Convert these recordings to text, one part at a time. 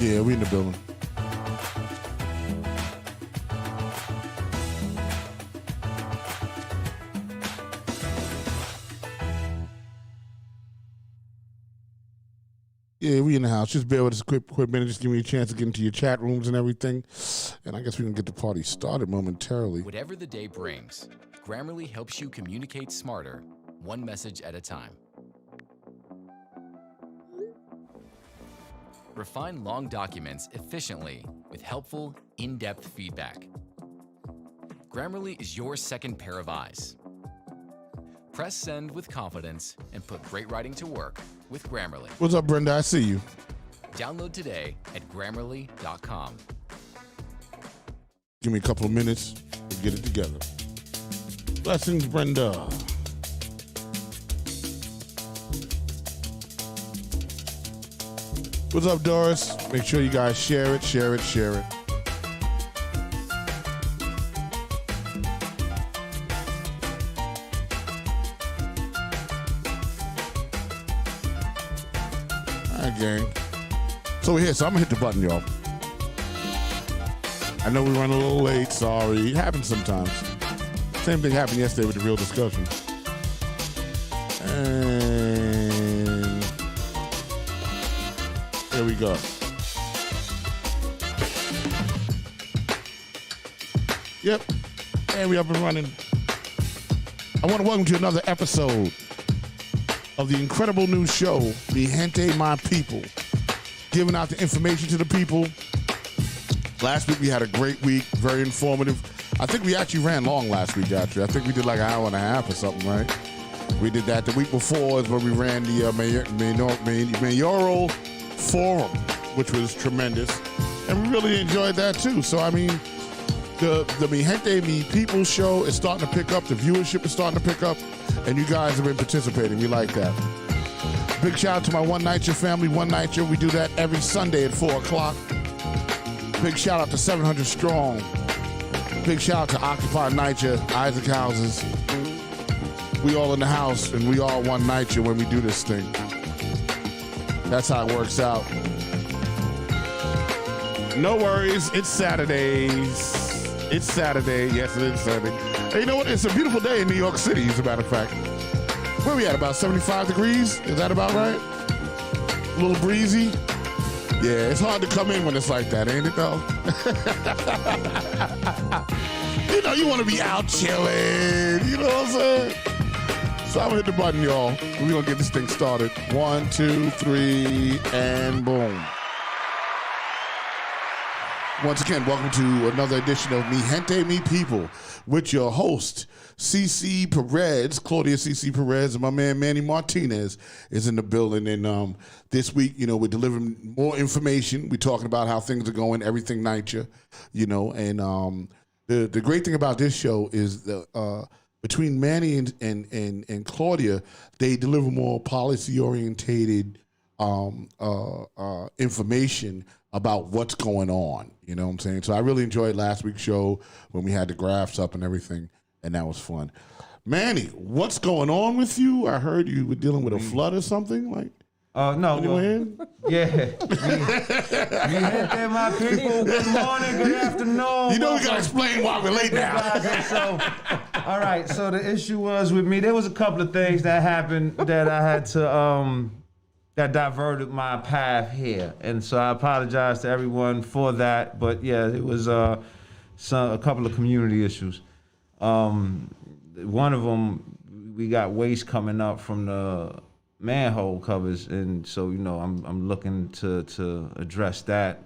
Yeah, we in the building. Yeah, we in the house. Just bear with us a quick minute. Just give me a chance to get into your chat rooms and everything. And I guess we can get the party started momentarily. Whatever the day brings, Grammarly helps you communicate smarter, one message at a time. Refine long documents efficiently with helpful, in-depth feedback. Grammarly is your second pair of eyes. Press send with confidence and put great writing to work with Grammarly. What's up, Brenda? I see you. Download today at Grammarly.com. Give me a couple of minutes to get it together. Blessings, Brenda. What's up, Doris? Make sure you guys share it. All right, gang. So we're here, so I'm gonna hit the button, y'all. I know we run a little late, sorry. It happens sometimes. Same thing happened yesterday with the real discussion. And there we go. Yep, and we up and running. I want to welcome you to another episode of the incredible new show, the Gente My People, giving out the information to the people. Last week we had a great week, very informative. I think we actually ran long last week, actually. I think we did like an hour and a half or something, right? We did that. The week before is when we ran the mayoral forum, which was tremendous. And we really enjoyed that too. So, I mean, the Mi Gente Mi People show is starting to pick up. The viewership is starting to pick up. And you guys have been participating. We like that. Big shout out to my One Night Your family, One Night Your. We do that every Sunday at 4 o'clock. Big shout out to 700 Strong. Big shout out to Occupy Niger, Isaac Houses. We all in the house and we all One Night when we do this thing. That's how it works out. No worries, it's Saturdays. It's Saturday, yes it is Saturday. Hey, you know what, it's a beautiful day in New York City, as a matter of fact. Where we at, about 75 degrees? Is that about right? A little breezy? Yeah, it's hard to come in when it's like that, ain't it though? You know, you want to be out chilling, you know what I'm saying? So I'm gonna hit the button, y'all. We're gonna get this thing started. 1, 2, 3, and boom. Once again, welcome to another edition of Mi Gente Mi People with your host, CC Perez, Claudia CC Perez, and my man Manny Martinez is in the building. And this week, you know, we're delivering more information. We're talking about how things are going, everything NYCHA, you know. And the great thing about this show is between Manny and Claudia, they deliver more policy-orientated information about what's going on. You know what I'm saying? So I really enjoyed last week's show when we had the graphs up and everything, and that was fun. Manny, what's going on with you? I heard you were dealing with a flood or something. Like, no. Yeah. Me Gente My People. Good morning, good afternoon. You know we gotta explain why we're late now. So, all right. So the issue was with me. There was a couple of things that happened that I had to that diverted my path here, and so I apologize to everyone for that. But yeah, it was a couple of community issues. One of them, we got waste coming up from the manhole covers, and so you know I'm looking to address that.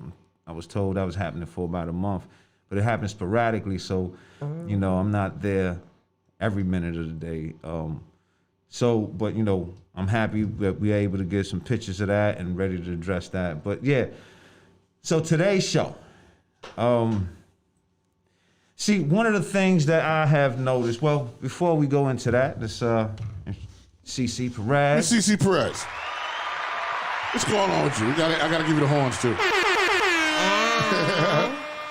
I was told that was happening for about a month, but it happens sporadically, so you know I'm not there every minute of the day. But you know I'm happy that we're able to get some pictures of that and ready to address that. But yeah, so today's show. See, one of the things that I have noticed. Well, before we go into that, this CC Perez. Miss CC Perez. What's going on with you? I gotta give you the horns too.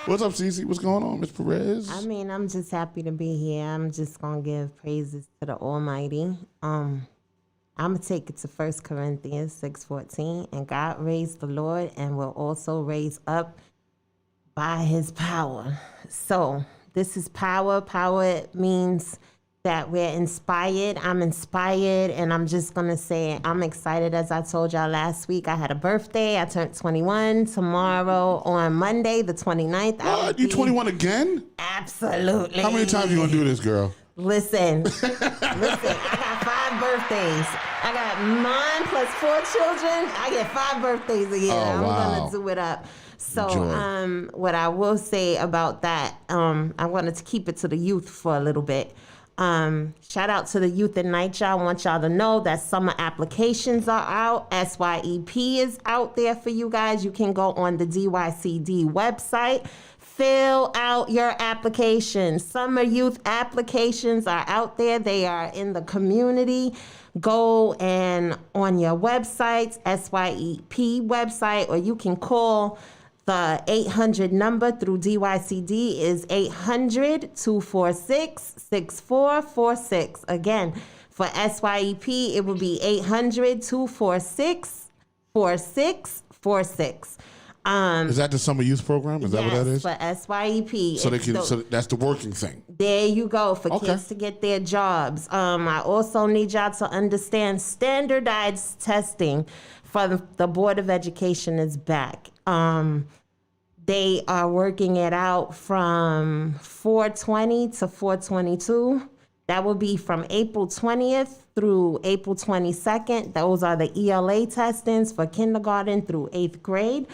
What's up, CC? What's going on, Miss Perez? I mean, I'm just happy to be here. I'm just gonna give praises to the Almighty. I'm going to take it to 1 Corinthians 6:14. And God raised the Lord and will also raise up by his power. So this is power. Power means that we're inspired. I'm inspired, and I'm just going to say I'm excited. As I told y'all last week, I had a birthday. I turned 21 tomorrow on Monday, the 29th. What? You 21 again? Absolutely. How many times you going to do this, girl? Listen, I got 5 birthdays. I got mine plus 4 children. I get 5 birthdays a year. I'm wow. going to do it up. So Enjoy. what I will say about that, I wanted to keep it to the youth for a little bit. Shout out to the youth at night, y'all. I want y'all to know that summer applications are out. SYEP is out there for you guys. You can go on the DYCD website. Fill out your application. Summer youth applications are out there. They are in the community. Go and on your websites, SYEP website, or you can call the 800 number through DYCD is 800-246-6446. Again, for SYEP, it will be 800-246-4646. Is that the summer youth program? Is that what that is? For SYEP. So they can. So that's the working thing. There you go, for Okay. kids to get their jobs. I also need y'all to understand standardized testing for the Board of Education is back. They are working it out from 4/20 to 4/22. That will be from April 20th through April 22nd. Those are the ELA testings for kindergarten through 8th grade.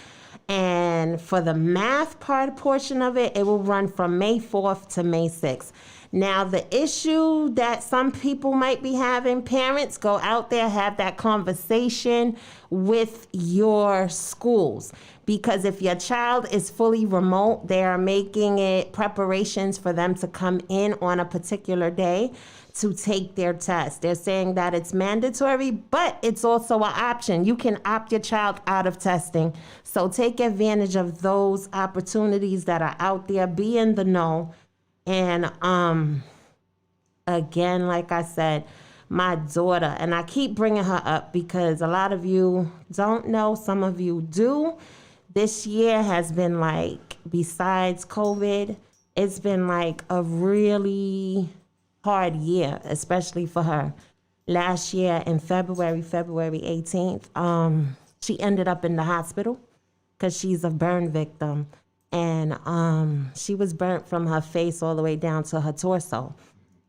And for the math portion of it, it will run from May 4th to May 6th. Now, the issue that some people might be having, parents, go out there, have that conversation with your schools. Because if your child is fully remote, they are making it preparations for them to come in on a particular day to take their test. They're saying that it's mandatory, but it's also an option. You can opt your child out of testing. So take advantage of those opportunities that are out there. Be in the know. And again, like I said, my daughter, and I keep bringing her up because a lot of you don't know, some of you do. This year has been like, besides COVID, it's been like a really hard year, especially for her. Last year in February 18th, she ended up in the hospital because she's a burn victim. And she was burnt from her face all the way down to her torso.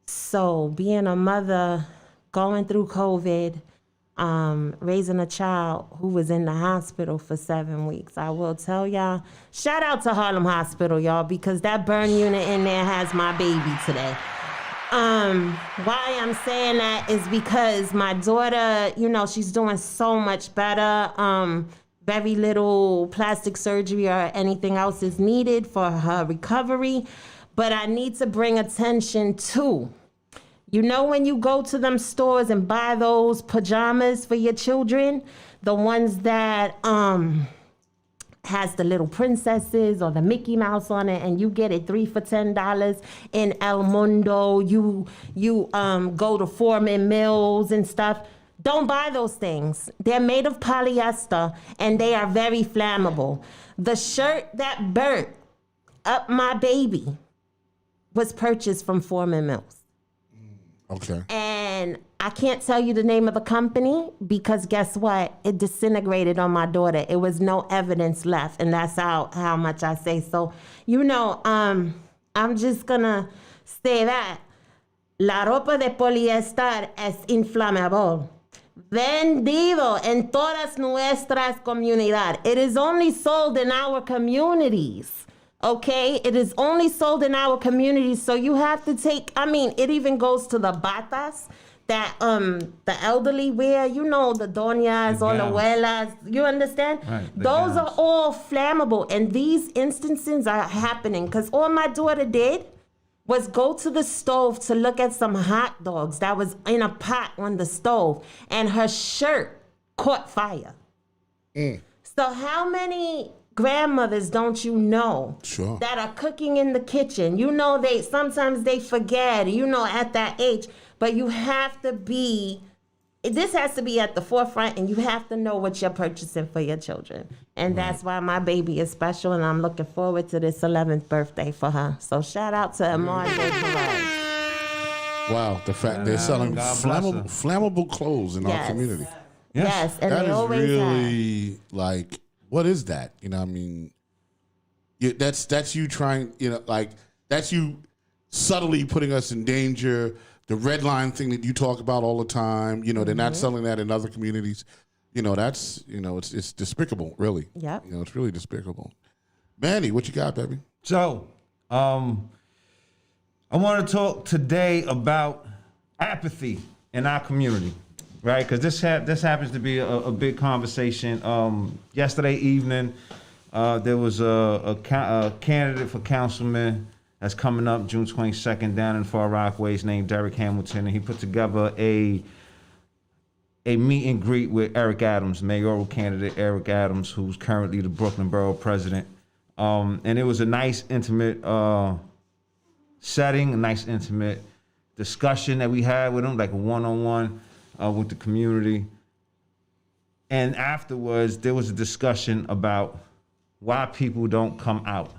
So being a mother, going through COVID, raising a child who was in the hospital for 7 weeks, I will tell y'all, shout out to Harlem Hospital, y'all, because that burn unit in there has my baby today. Why I'm saying that is because my daughter, you know, she's doing so much better. Very little plastic surgery or anything else is needed for her recovery. But I need to bring attention to, you know, when you go to them stores and buy those pajamas for your children, the ones that has the little princesses or the Mickey Mouse on it, and you get it 3 for $10 in El Mundo. You go to Foreman Mills and stuff. Don't buy those things. They're made of polyester and they are very flammable. The shirt that burnt up my baby was purchased from Foreman Mills. Okay. And I can't tell you the name of the company because guess what? It disintegrated on my daughter. It was no evidence left, and that's how much I say. So, you know, I'm just gonna say that la ropa de poliéster es inflamable. Vendido en todas nuestras comunidades. It is only sold in our communities. Okay, it is only sold in our communities, so you have to take, I mean, it even goes to the batas that the elderly wear, you know, the doñas or the abuelas, you understand? Right, those gowns. are all flammable, and these instances are happening because all my daughter did was go to the stove to look at some hot dogs that was in a pot on the stove, and her shirt caught fire. So how many grandmothers don't you know Sure. that are cooking in the kitchen? You know, sometimes they forget, you know, at that age, but you have to be this has to be at the forefront, and you have to know what you're purchasing for your children. And that's why my baby is special, and I'm looking forward to this 11th birthday for her. So shout out to Amar Perez. Wow, the fact they're selling God bless her. flammable clothes in our Yes. community. Yes, and That they is always really like, what is that? You know, what I mean, that's you trying, you know, like that's you subtly putting us in danger. The red line thing that you talk about all the time, you know, they're not selling that in other communities. You know, that's, you know, it's despicable, really. Yep. You know, it's really despicable. Manny, what you got, baby? So, I want to talk today about apathy in our community, right? Because this happens to be a big conversation. Yesterday evening, there was a candidate for councilman that's coming up June 22nd down in Far Rockway's named Derek Hamilton, and he put together a meet and greet with Eric Adams, mayoral candidate Eric Adams, who's currently the Brooklyn Borough president. And it was a nice, intimate setting, a nice, intimate discussion that we had with him, like a one-on-one with the community. And afterwards, there was a discussion about why people don't come out.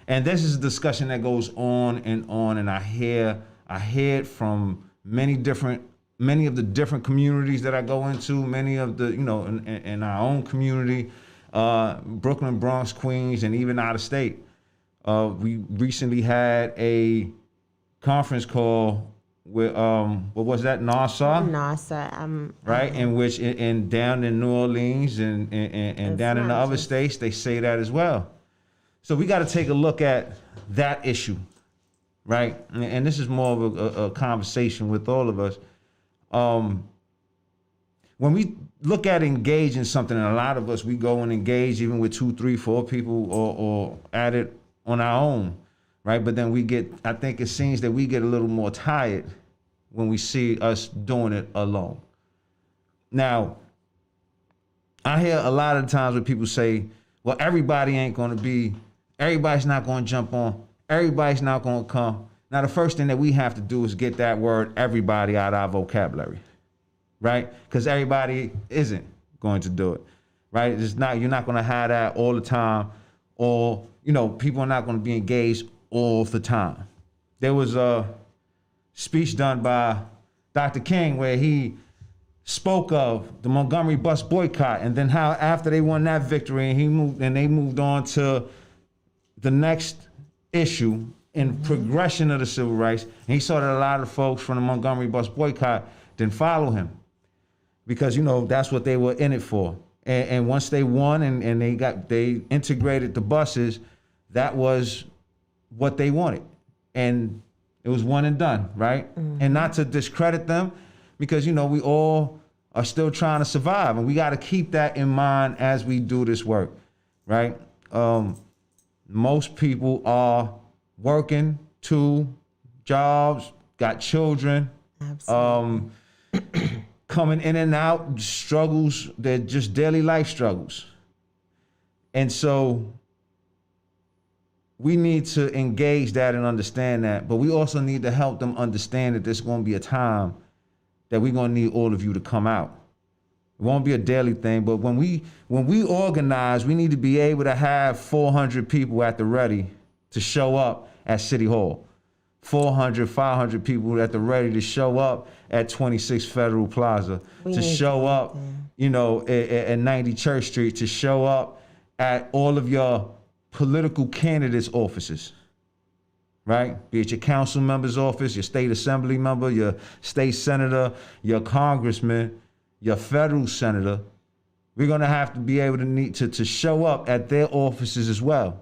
And this is a discussion that goes on, and I hear it from many of the different communities that I go into, many of the, you know, in our own community, Brooklyn, Bronx, Queens, and even out of state. We recently had a conference call with, what was that, Nassau? Nassau. Right, in which, in down in New Orleans and down in the other states, they say that as well. So we got to take a look at that issue, right? And this is more of a conversation with all of us. When we look at engage in something, and a lot of us, we go and engage even with 2, 3, 4 people or at it on our own, right? But then I think it seems that we get a little more tired when we see us doing it alone. Now, I hear a lot of times when people say, well, everybody's not going to jump on, everybody's not going to come. Now, the first thing that we have to do is get that word everybody out of our vocabulary, right? Because everybody isn't going to do it, right? You're not going to have that all the time, or, you know, people are not going to be engaged all the time. There was a speech done by Dr. King where he spoke of the Montgomery bus boycott, and then how after they won that victory, they moved on to the next issue in progression of the civil rights. And he saw that a lot of folks from the Montgomery bus boycott didn't follow him because, you know, that's what they were in it for. And once they won and they integrated the buses, that was what they wanted. And it was one and done, right? And not to discredit them, because, you know, we all are still trying to survive, and we got to keep that in mind as we do this work, right? Most people are working 2 jobs, got children, Absolutely. coming in and out, struggles, they're just daily life struggles. And so we need to engage that and understand that, but we also need to help them understand that there's going to be a time that we're going to need all of you to come out. It won't be a daily thing, but when we organize, we need to be able to have 400 people at the ready to show up at City Hall. 400, 500 people at the ready to show up at 26 Federal Plaza, to show up, you know, at 90 Church Street, to show up at all of your political candidates' offices, right? Be it your council member's office, your state assembly member, your state senator, your congressman, your federal senator. We're gonna have to be able to show up at their offices as well,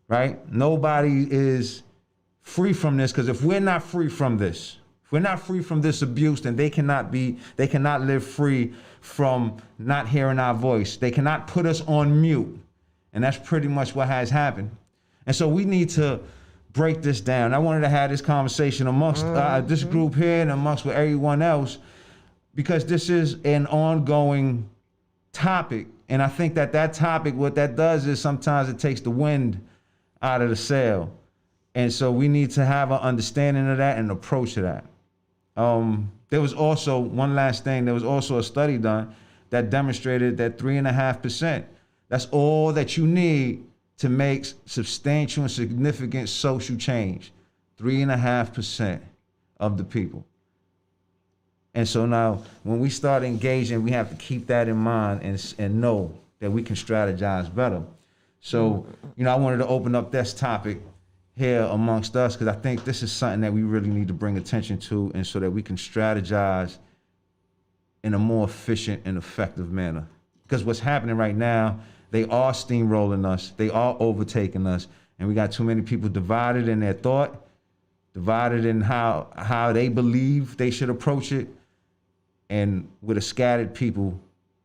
right? Nobody is free from this, because if we're not free from this, if we're not free from this abuse, then they cannot live free from not hearing our voice. They cannot put us on mute. And that's pretty much what has happened. And so we need to break this down. I wanted to have this conversation amongst this group here and amongst with everyone else, because this is an ongoing topic. And I think that topic, what that does is sometimes it takes the wind out of the sail. And so we need to have an understanding of that and approach to that. there was also one last thing. There was also a study done that demonstrated that 3.5%. That's all that you need to make substantial and significant social change. 3.5% of the people. And so now, when we start engaging, we have to keep that in mind and know that we can strategize better. So, I wanted to open up this topic here amongst us because I think this is something that we really need to bring attention to, and so that we can strategize in a more efficient and effective manner. Because what's happening right now, they are steamrolling us, they are overtaking us, and we got too many people divided in their thought, divided in how they believe they should approach it, and with a scattered people,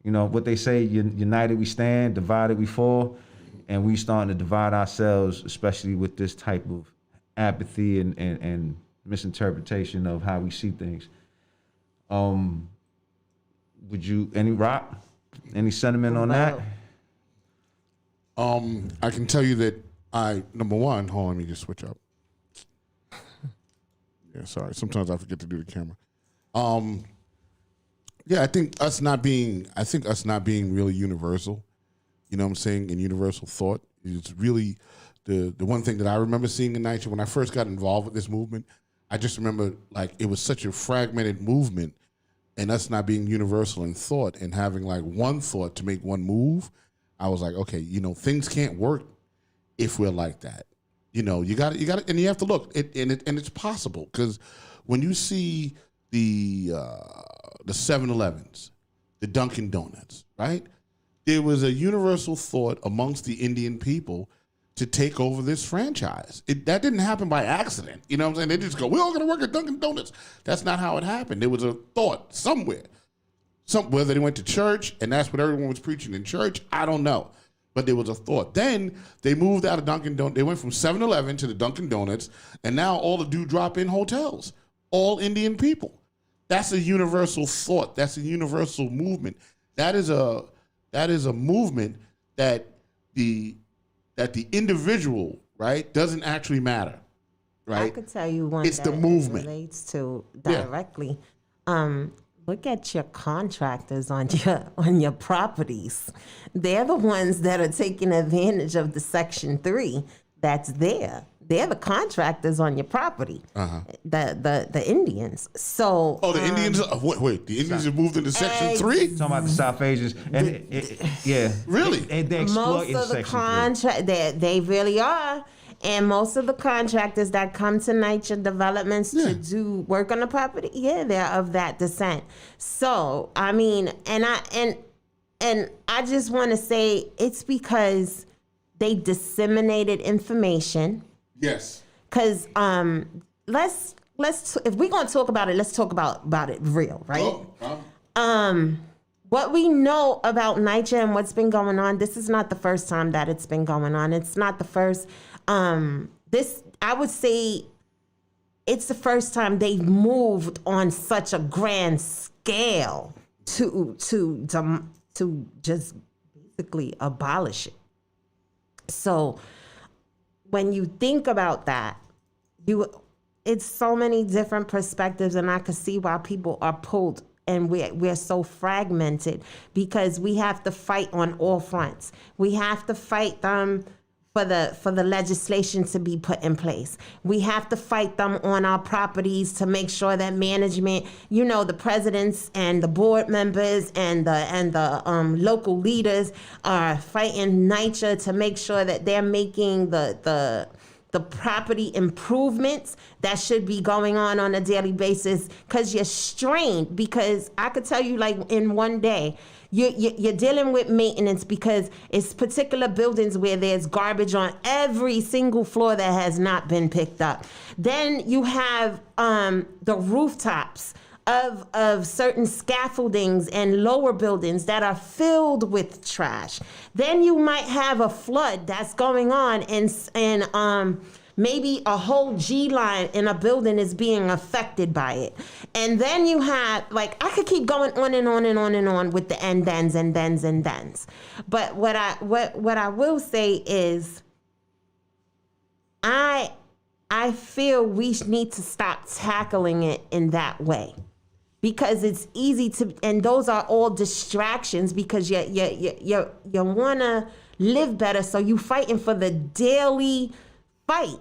what they say, united we stand, divided we fall, and we starting to divide ourselves, especially with this type of apathy and misinterpretation of how we see things. Any sentiment on that? I can tell you that number one, hold on, let me just switch up. Yeah, sorry. Sometimes I forget to do the camera. Yeah, I think us not being really universal, you know what I'm saying, in universal thought is really the one thing that I remember seeing in NYCHA when I first got involved with this movement. I just remember like it was such a fragmented movement, and us not being universal in thought and having like one thought to make one move. I was like, okay, things can't work if we're like that. You got to, and you have to look, and it's possible because when you see the 7-Elevens, the Dunkin' Donuts, right? There was a universal thought amongst the Indian people to take over this franchise. That didn't happen by accident. You know what I'm saying? They just go, we're all going to work at Dunkin' Donuts. That's not how it happened. There was a thought somewhere. Whether they went to church and that's what everyone was preaching in church, I don't know. But there was a thought. Then they moved out of Dunkin' Donuts. They went from 7-Eleven to the Dunkin' Donuts, and now all the do-drop-in hotels, all Indian people. That's a universal thought. That's a universal movement. That is a movement that the individual, right, doesn't actually matter, right? I could tell you one it's that the movement. Relates to directly. Yeah. Look at your contractors on your properties. They're the ones that are taking advantage of the Section 3 that's there. They're the contractors on your property. Uh-huh. The Indians. So the Indians. Wait. The Indians have moved into Section 3. Talking about the South Asians, and yeah, really. They exploit in Section 3. They really are. And most of the contractors that come to NYCHA developments to do work on the property, they're of that descent. So, I mean, and I just want to say it's because they disseminated information. Yes. Because let's if we're gonna talk about it, let's talk about it real, right? What we know about NYCHA and what's been going on, this is not the first time that it's been going on. It's not the first. I would say it's the first time they've moved on such a grand scale to just basically abolish it. So when you think about that, it's so many different perspectives, and I could see why people are pulled. And we're so fragmented because we have to fight on all fronts. We have to fight them for the legislation to be put in place. We have to fight them on our properties to make sure that management, the presidents and the board members and the local leaders are fighting NYCHA to make sure that they're making the property improvements that should be going on a daily basis, because you're strained. Because I could tell you, like, in one day, you're dealing with maintenance because it's particular buildings where there's garbage on every single floor that has not been picked up. Then you have the rooftops of certain scaffoldings and lower buildings that are filled with trash. Then you might have a flood that's going on and maybe a whole G line in a building is being affected by it. And then you have, like, I could keep going on and on and on and on with the and thens. But what I will say is I feel we need to stop tackling it in that way. because it's easy to, and those are all distractions because you wanna live better, so you fighting for the daily fight.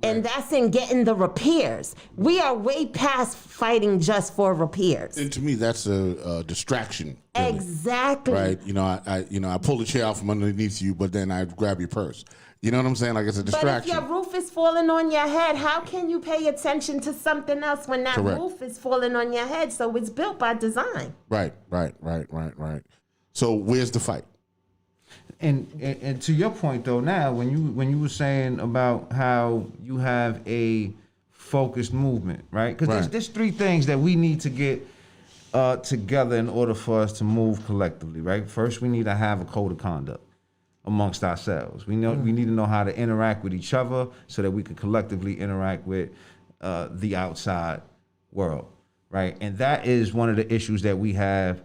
And that's in getting the repairs. We are way past fighting just for repairs. And to me, that's a distraction. Really. Exactly. Right. I pull the chair out from underneath you, but then I grab your purse. You know what I'm saying? Like it's a distraction. But if your roof is falling on your head, how can you pay attention to something else when that roof is falling on your head? So it's built by design. Right. So where's the fight? And to your point though, now when you were saying about how you have a focused movement, right? Because there's three things that we need to get together in order for us to move collectively, right? First, we need to have a code of conduct amongst ourselves. We need to know how to interact with each other so that we can collectively interact with the outside world, right? And that is one of the issues that we have.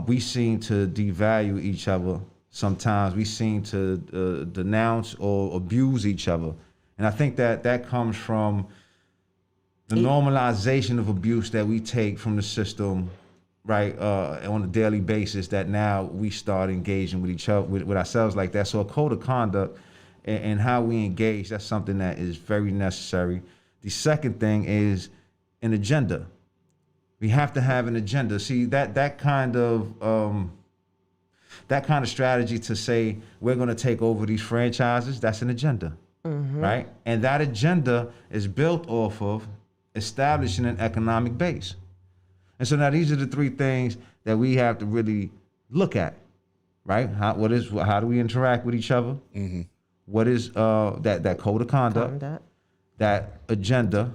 We seem to devalue each other. Sometimes we seem to denounce or abuse each other. And I think that comes from the normalization of abuse that we take from the system, right, on a daily basis, that now we start engaging with each other, with ourselves like that. So a code of conduct and how we engage, that's something that is very necessary. The second thing is an agenda. We have to have an agenda. See, that kind of strategy to say we're going to take over these franchises, that's an agenda, right? And that agenda is built off of establishing an economic base. And so now these are the three things that we have to really look at, right? How do we interact with each other? What is that code of conduct, that agenda,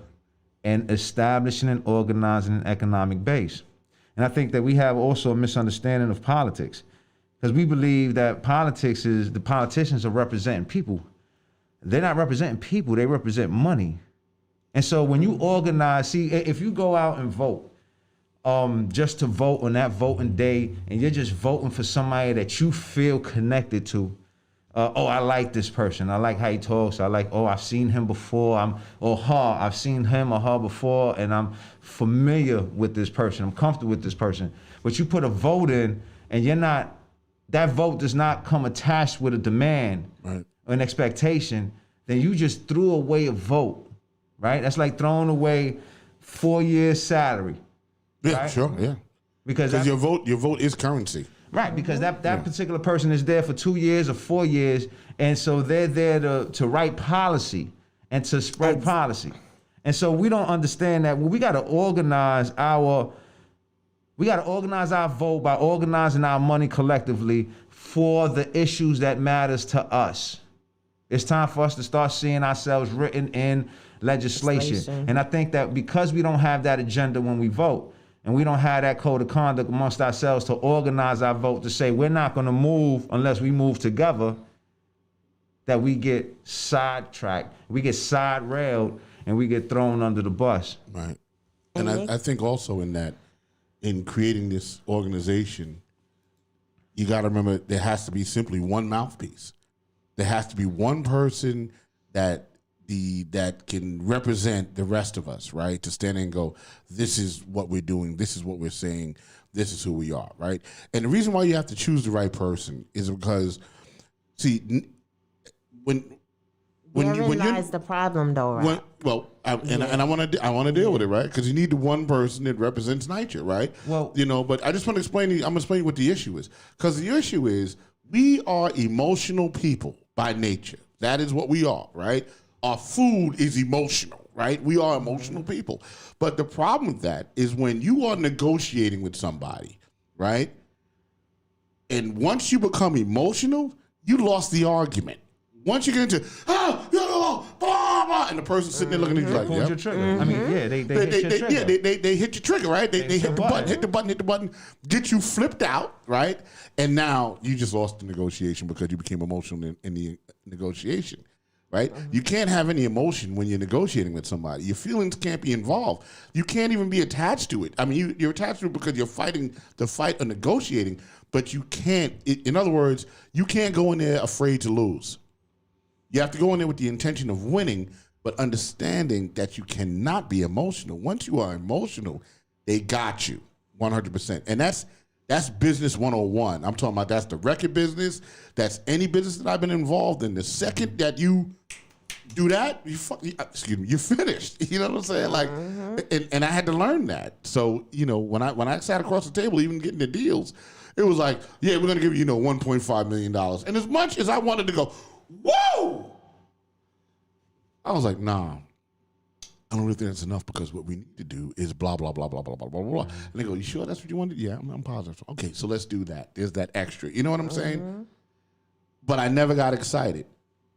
and establishing and organizing an economic base. And I think that we have also a misunderstanding of politics, because we believe that politics is the politicians are representing people. They're not representing people, they represent money. And so when you organize, see, if you go out and vote, just to vote on that voting day, and you're just voting for somebody that you feel connected to, I like this person, I like how he talks, I've seen him before, I've seen him or her before, and I'm familiar with this person, I'm comfortable with this person. But you put a vote in, and that vote does not come attached with a demand or an expectation, then you just threw away a vote, right? That's like throwing away 4 years' salary. Yeah, right? sure, yeah. Because your vote is currency. Right, because that particular person is there for 2 years or 4 years, and so they're there to write policy and to spread policy. And so we don't understand that. Well, we got to organize our vote by organizing our money collectively for the issues that matters to us. It's time for us to start seeing ourselves written in legislation. And I think that because we don't have that agenda when we vote, and we don't have that code of conduct amongst ourselves to organize our vote, to say we're not going to move unless we move together, that we get sidetracked, we get side railed, and we get thrown under the bus. Right. And I think also in creating this organization, you got to remember there has to be simply one mouthpiece. There has to be one person that can represent the rest of us, right? To stand and go, this is what we're doing, this is what we're saying, this is who we are, right? And the reason why you have to choose the right person is because, see, when lies the problem, though, right? I want to deal with it, right? Because you need the one person that represents nature, right? Well, but I just want to explain. I'm going to explain what the issue is, because the issue is we are emotional people by nature. That is what we are, right? Our food is emotional, right? We are emotional people. But the problem with that is when you are negotiating with somebody, right? And once you become emotional, you lost the argument. Once you get into, blah, blah, and the person sitting there looking at you like, your trigger. I mean, they hit your trigger. Yeah, they hit your trigger, right? They hit the button, get you flipped out, right? And now you just lost the negotiation because you became emotional in the negotiation. Right? You can't have any emotion when you're negotiating with somebody. Your feelings can't be involved. You can't even be attached to it. I mean, you're attached to it because you're fighting the fight or negotiating, but you can't, in other words, you can't go in there afraid to lose. You have to go in there with the intention of winning, but understanding that you cannot be emotional. Once you are emotional, they got you 100%. And that's business 101. I'm talking about that's the record business. That's any business that I've been involved in. The second that you do that, you're finished. You know what I'm saying? Like, and I had to learn that. So, when I sat across the table, even getting the deals, it was like, yeah, we're gonna give you, $1.5 million. And as much as I wanted to go, whoa, I was like, nah. I don't really think that's enough because what we need to do is blah, blah, blah, blah, blah, blah, blah, blah. And they go, you sure that's what you wanted? Yeah, I'm positive. Okay, so let's do that. There's that extra. You know what I'm saying? But I never got excited.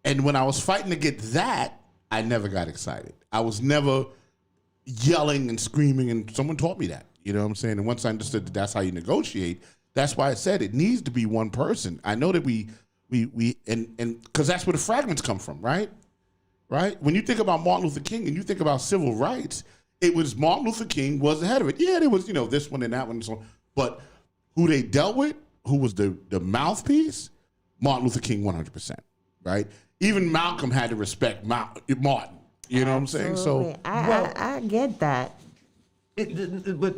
And when I was fighting to get that, I never got excited. I was never yelling and screaming, and someone taught me that. You know what I'm saying? And once I understood that that's how you negotiate, that's why I said it needs to be one person. I know that we because that's where the fragments come from, right? Right? When you think about Martin Luther King and you think about civil rights, it was Martin Luther King was ahead of it. Yeah, there was, this one and that one and so on. But who they dealt with, who was the mouthpiece, Martin Luther King 100%, right? Even Malcolm had to respect Martin. You know what I'm saying? So I get that. But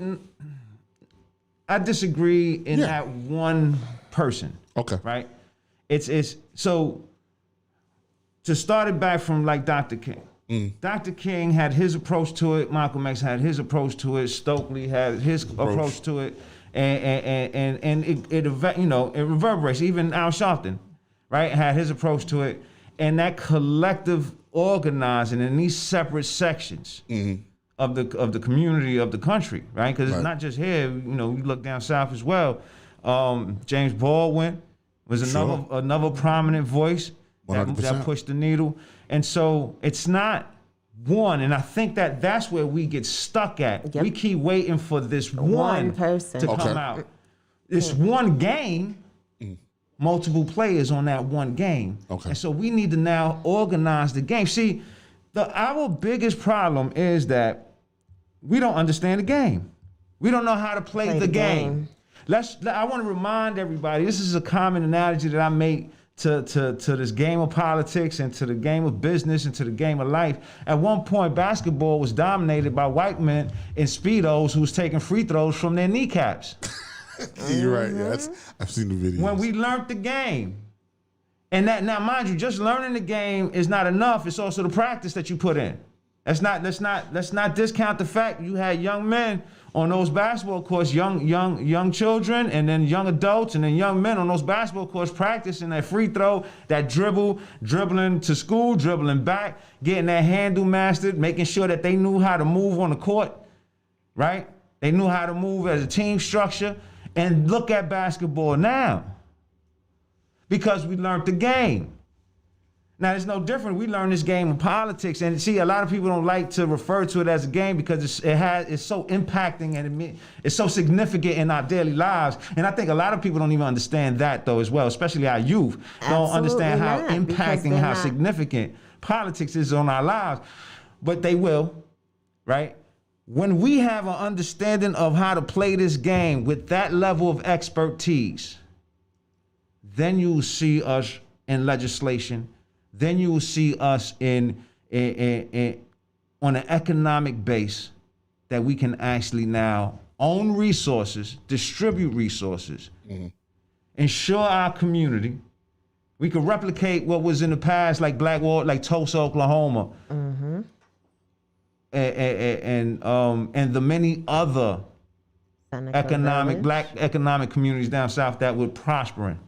I disagree in that one person. Okay. Right? It's so to start it back from like Dr. King. Dr. King had his approach to it. Malcolm X had his approach to it. Stokely had his approach to it, and it reverberates. Even Al Sharpton, right, had his approach to it, and that collective organizing in these separate sections of the community of the country, right? Because it's not just here. You look down south as well. James Baldwin was another prominent voice. That pushed the needle. And so it's not one, and I think that's where we get stuck at. Yep. We keep waiting for this one person to come out. It's one game, multiple players on that one game. Okay. And so we need to now organize the game. See, our biggest problem is that we don't understand the game. We don't know how to play the game. I want to remind everybody, this is a common analogy that I make to this game of politics and to the game of business and to the game of life. At one point, basketball was dominated by white men in Speedos who was taking free throws from their kneecaps. You're right. Yeah, I've seen the video. When we learned the game. And that, now mind you, just learning the game is not enough. It's also the practice that you put in. Let's not discount the fact you had young men on those basketball courts, young children, and then young adults, and then young men on those basketball courts practicing that free throw, that dribbling to school, dribbling back, getting that handle mastered, making sure that they knew how to move on the court, right? They knew how to move as a team structure. And look at basketball now, because we learned the game. Now, it's no different. We learned this game of politics, and see, a lot of people don't like to refer to it as a game because it's so impacting and it's so significant in our daily lives. And I think a lot of people don't even understand that, though, as well, especially our youth. Don't understand how impacting, how significant politics is on our lives. But they will, right? When we have an understanding of how to play this game with that level of expertise, then you will see us in legislation. Then you will see us on an economic base that we can actually now own resources, distribute resources, ensure our community. We could replicate what was in the past, like Blackwater, like Tulsa, Oklahoma, and the many other black economic communities down south that were prospering,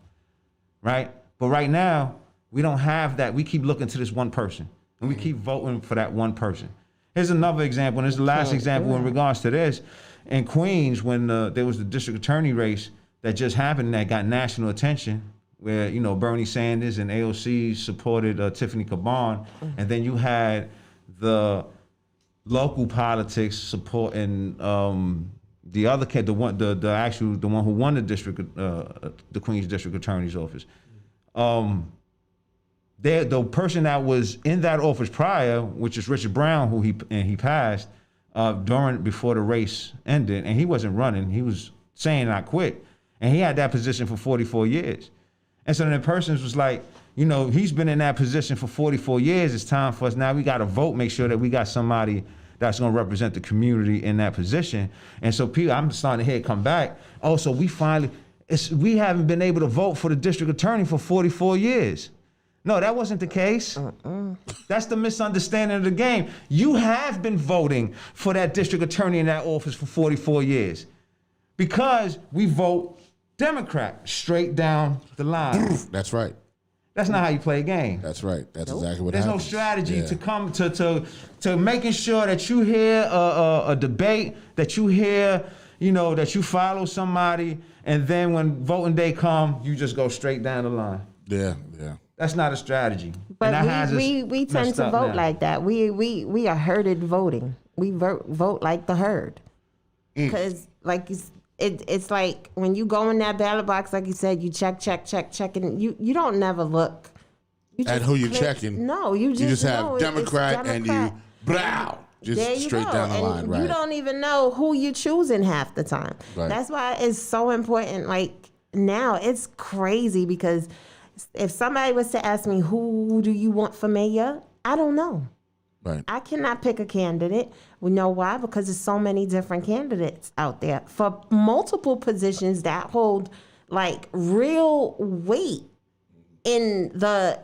right? But right now, we don't have that. We keep looking to this one person, and we keep voting for that one person. Here's another example, and this is the last example in regards to this. In Queens, when there was the district attorney race that just happened that got national attention, where Bernie Sanders and AOC supported Tiffany Caban, and then you had the local politics supporting the other kid, the one who won the district, the Queens district attorney's office. The person that was in that office prior, which is Richard Brown, who he passed before the race ended, and he wasn't running. He was saying I quit, and he had that position for 44 years. And so then the person was like, he's been in that position for 44 years. It's time for us now. We got to vote, make sure that we got somebody that's going to represent the community in that position. And so I'm starting to hear it come back. Oh, so we haven't been able to vote for the district attorney for 44 years. No, that wasn't the case. That's the misunderstanding of the game. You have been voting for that district attorney in that office for 44 years because we vote Democrat straight down the line. That's right. That's not how you play a game. That's right. That's exactly what There's happens. no strategy to come to making sure that you hear a debate, that you hear, that you follow somebody, and then when voting day come, you just go straight down the line. Yeah. That's not a strategy. But we tend to vote like that. We are herded voting. We vote like the herd. Because it's like when you go in that ballot box, like you said, you check, and you don't never look. At who you checking? No, you just have Democrat and you blow. Just straight down the line, right? You don't even know who you choosing half the time. Right. That's why it's so important. Like now, it's crazy because if somebody was to ask me, who do you want for mayor? I don't know. Right. I cannot pick a candidate. We know why? Because there's so many different candidates out there for multiple positions that hold like real weight in the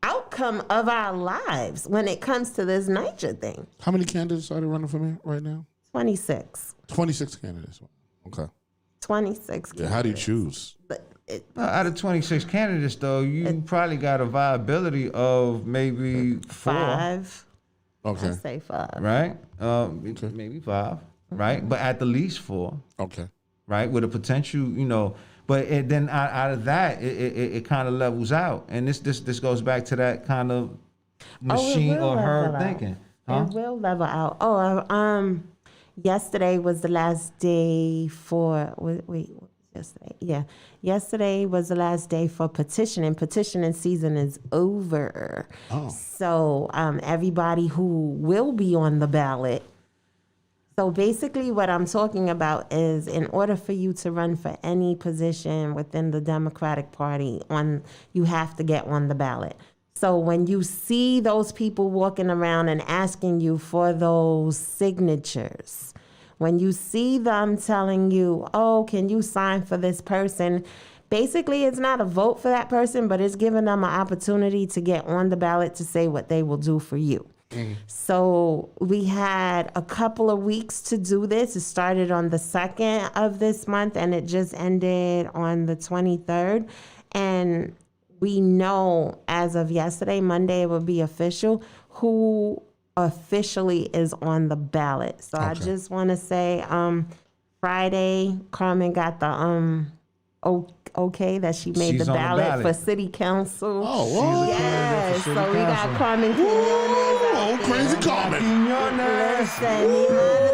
outcome of our lives when it comes to this nature thing. How many candidates are there running for mayor right now? 26. 26 candidates. Okay. 26 Yeah, how do you choose? Out of 26 candidates, though, you probably got a viability of maybe 4. 5. Okay. I say 5. Right? Maybe 5. Right? But at the least 4. Okay. Right? With a potential, but then out of that, it kind of levels out. And this goes back to that kind of machine or herd thinking. It will level out. Yesterday was the last day for, yesterday. Yeah. Yesterday was the last day for petitioning. Petitioning season is over. Oh. So everybody who will be on the ballot. So basically what I'm talking about is in order for you to run for any position within the Democratic Party, you have to get on the ballot. So when you see those people walking around and asking you for those signatures, when you see them telling you, oh, can you sign for this person? Basically, it's not a vote for that person, but it's giving them an opportunity to get on the ballot to say what they will do for you. So we had a couple of weeks to do this. It started on the 2nd of this month, and it just ended on the 23rd. And we know as of yesterday, Monday, it will be official, who officially is on the ballot. So I just want to say Friday, Carmen got the okay that she made She's the on ballot for city council. Oh, what? Yes, so we got council. Carmen Oh, crazy Carmen.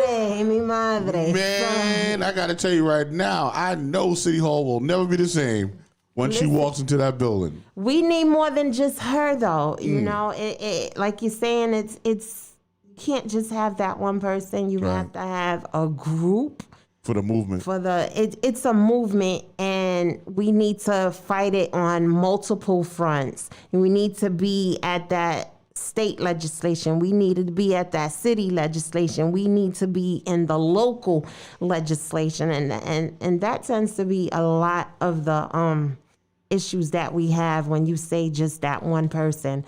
Listen, mi madre. Man, I got to tell you right now, I know City Hall will never be the same when she walks into that building. We need more than just her, though. You know, it like you're saying, it's you can't just have that one person. You have to have a group. For the movement. It's a movement, and we need to fight it on multiple fronts. And we need to be at that state legislation. We need to be at that city legislation. We need to be in the local legislation, and that tends to be a lot of the issues that we have when you say just that one person.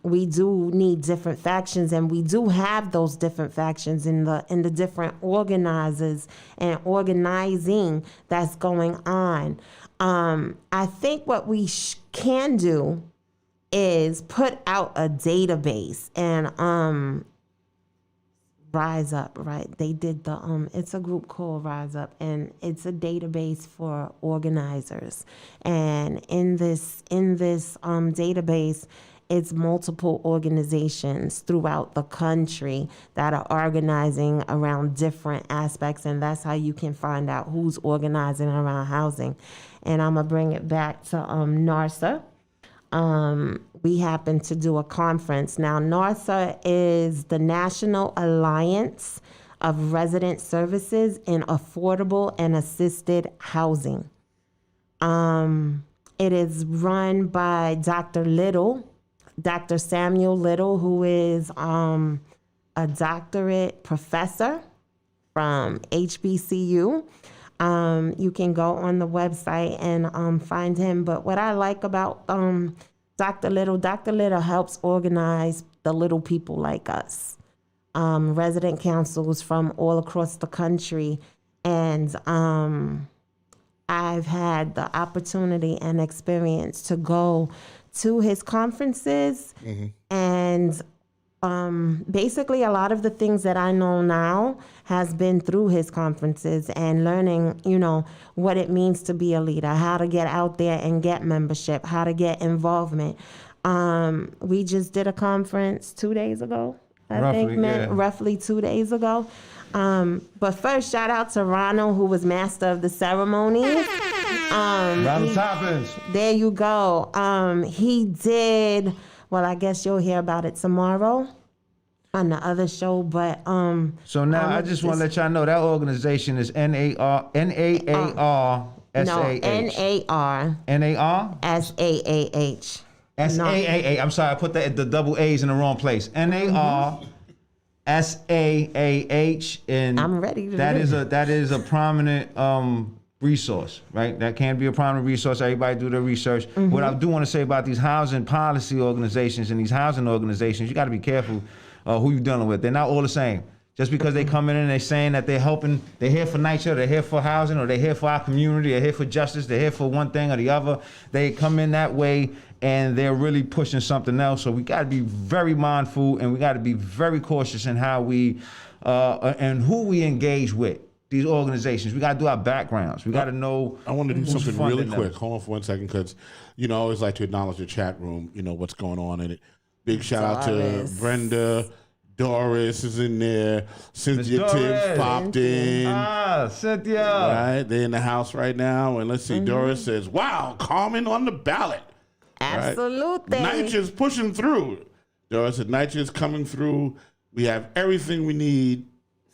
We do need different factions, and we do have those different factions in the different organizers and organizing that's going on. I think what we can do is put out a database and Rise Up, right? They did it's a group called Rise Up, and it's a database for organizers. And in this database, it's multiple organizations throughout the country that are organizing around different aspects, and that's how you can find out who's organizing around housing. And I'm gonna bring it back to NARSA. We happened to do a conference. Now, NARSA is the National Alliance of Resident Services in Affordable and Assisted Housing. It is run by Dr. Samuel Little, who is a doctorate professor from HBCU. You can go on the website and find him. But what I like about Dr. Little helps organize the little people like us, resident councils from all across the country. And I've had the opportunity and experience to go to his conferences, and basically a lot of the things that I know now has been through his conferences and learning, what it means to be a leader, how to get out there and get membership, how to get involvement. We just did a conference 2 days ago, roughly 2 days ago. But first, shout out to Ronald, who was master of the ceremony. Ronald Toppins. There you go. He did, well, I guess you'll hear about it tomorrow on the other show, but So now I just want to let y'all know that organization is NAR SAAH. SAAH. I'm sorry, I put the double A's in the wrong place. NAR SAAH, and I'm ready to that do is a prominent resource, right? That can be a prominent resource. Everybody do their research. What I do want to say about these housing policy organizations and these housing organizations, you got to be careful who you're dealing with. They're not all the same. Just because they come in and they're saying that they're helping, they're here for NYCHA, they're here for housing, or they're here for our community, they're here for justice, they're here for one thing or the other. They come in that way and they're really pushing something else. So we got to be very mindful, and we got to be very cautious in how we and who we engage with these organizations. We got to do our backgrounds. We got to know. I want to do who's something really funding quick. them. Hold on for 1 second, because I always like to acknowledge the chat room. What's going on in it. Big shout out to Brenda. Doris is in there. Cynthia Tibbs popped in. Cynthia. Right, they're in the house right now, and let's see. Doris says, "Wow, Carmen on the ballot." Absolutely. Right? NYCHA's pushing through. Doris said, "NYCHA's coming through. We have everything we need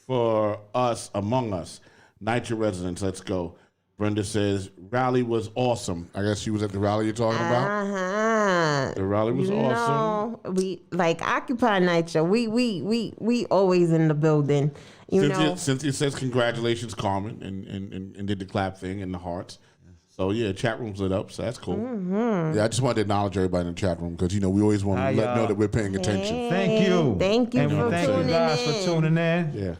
for us among us. NYCHA residents, let's go." Brenda says, "Rally was awesome." I guess she was at the rally you're talking about. The rally was awesome. We like Occupy NYCHA. We always in the building. Cynthia says, "Congratulations, Carmen," and did the clap thing and the hearts. So yeah, chat room's lit up, so that's cool. Yeah, I just wanted to acknowledge everybody in the chat room, because we always want to know that we're paying attention. Thank you. Thank you for thank tuning you guys in. for tuning in. Yeah.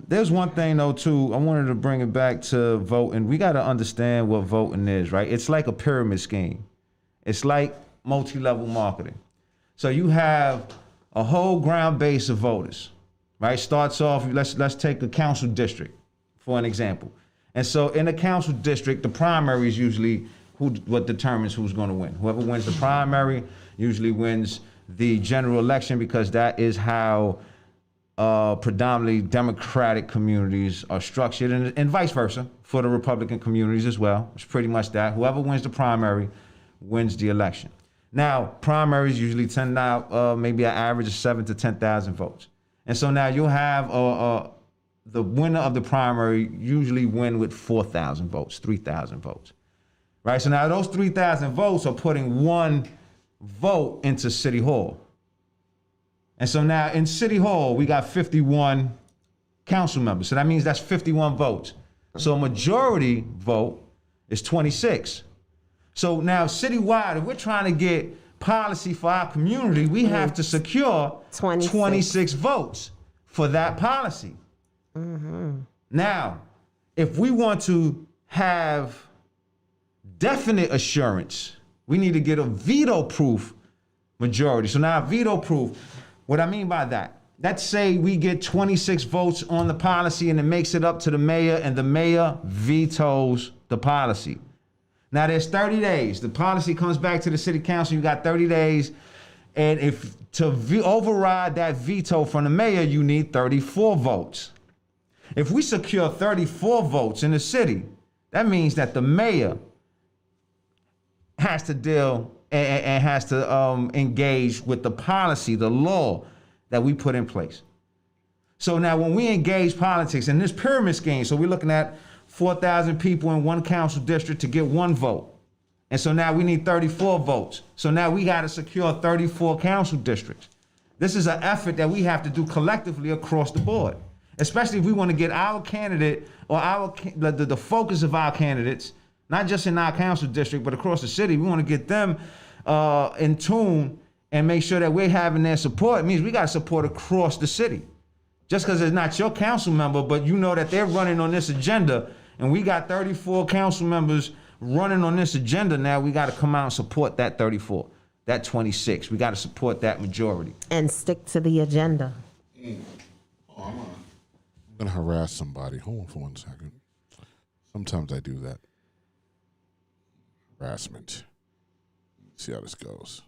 There's one thing though too. I wanted to bring it back to voting. We got to understand what voting is, right? It's like a pyramid scheme. It's like multi-level marketing. So you have a whole ground base of voters, right? Starts off. Let's take a council district for an example. And so in a council district, the primary is usually what determines who's going to win. Whoever wins the primary usually wins the general election, because that is how predominantly Democratic communities are structured, and vice versa for the Republican communities as well. It's pretty much that. Whoever wins the primary wins the election. Now, primaries usually tend out maybe an average of 7,000 to 10,000 votes. And so now you'll have the winner of the primary usually win with 4,000 votes, 3,000 votes, right? So now those 3,000 votes are putting one vote into City Hall. And so now in City Hall, we got 51 council members. So that means that's 51 votes. So a majority vote is 26. So now citywide, if we're trying to get policy for our community, we have to secure 26 votes for that policy. Now, if we want to have definite assurance, we need to get a veto-proof majority. So now veto-proof, what I mean by that, let's say we get 26 votes on the policy and it makes it up to the mayor, and the mayor vetoes the policy. Now there's 30 days. The policy comes back to the city council, you got 30 days. And if to override that veto from the mayor, you need 34 votes. If we secure 34 votes in the city, that means that the mayor has to deal and has to engage with the policy, the law that we put in place. So now when we engage politics in this pyramid scheme, so we're looking at 4,000 people in one council district to get one vote. And so now we need 34 votes. So now we got to secure 34 council districts. This is an effort that we have to do collectively across the board, especially if we want to get our candidate or the focus of our candidates, not just in our council district, but across the city. We want to get them in tune and make sure that we're having their support. It means we got support across the city. Just because it's not your council member, but you know that they're running on this agenda, and we got 34 council members running on this agenda now, we got to come out and support that 34, that 26. We got to support that majority. And stick to the agenda. Oh, I'm going to harass somebody. Hold on for 1 second. Sometimes I do that. Harassment. Let's see how this goes.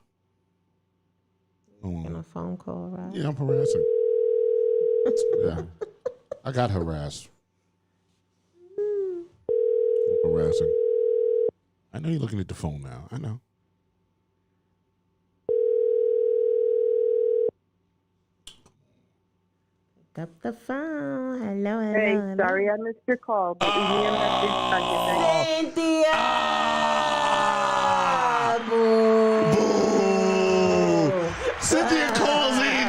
On a phone call, right? Yeah, I'm harassing. Yeah. I got harassed. I'm harassing. I know you're looking at the phone now. I know. Pick up the phone. Hello, hello. Hey, hello. sorry I missed your call, but leave me a message on your thing. Cynthia! Boo. Cynthia calls in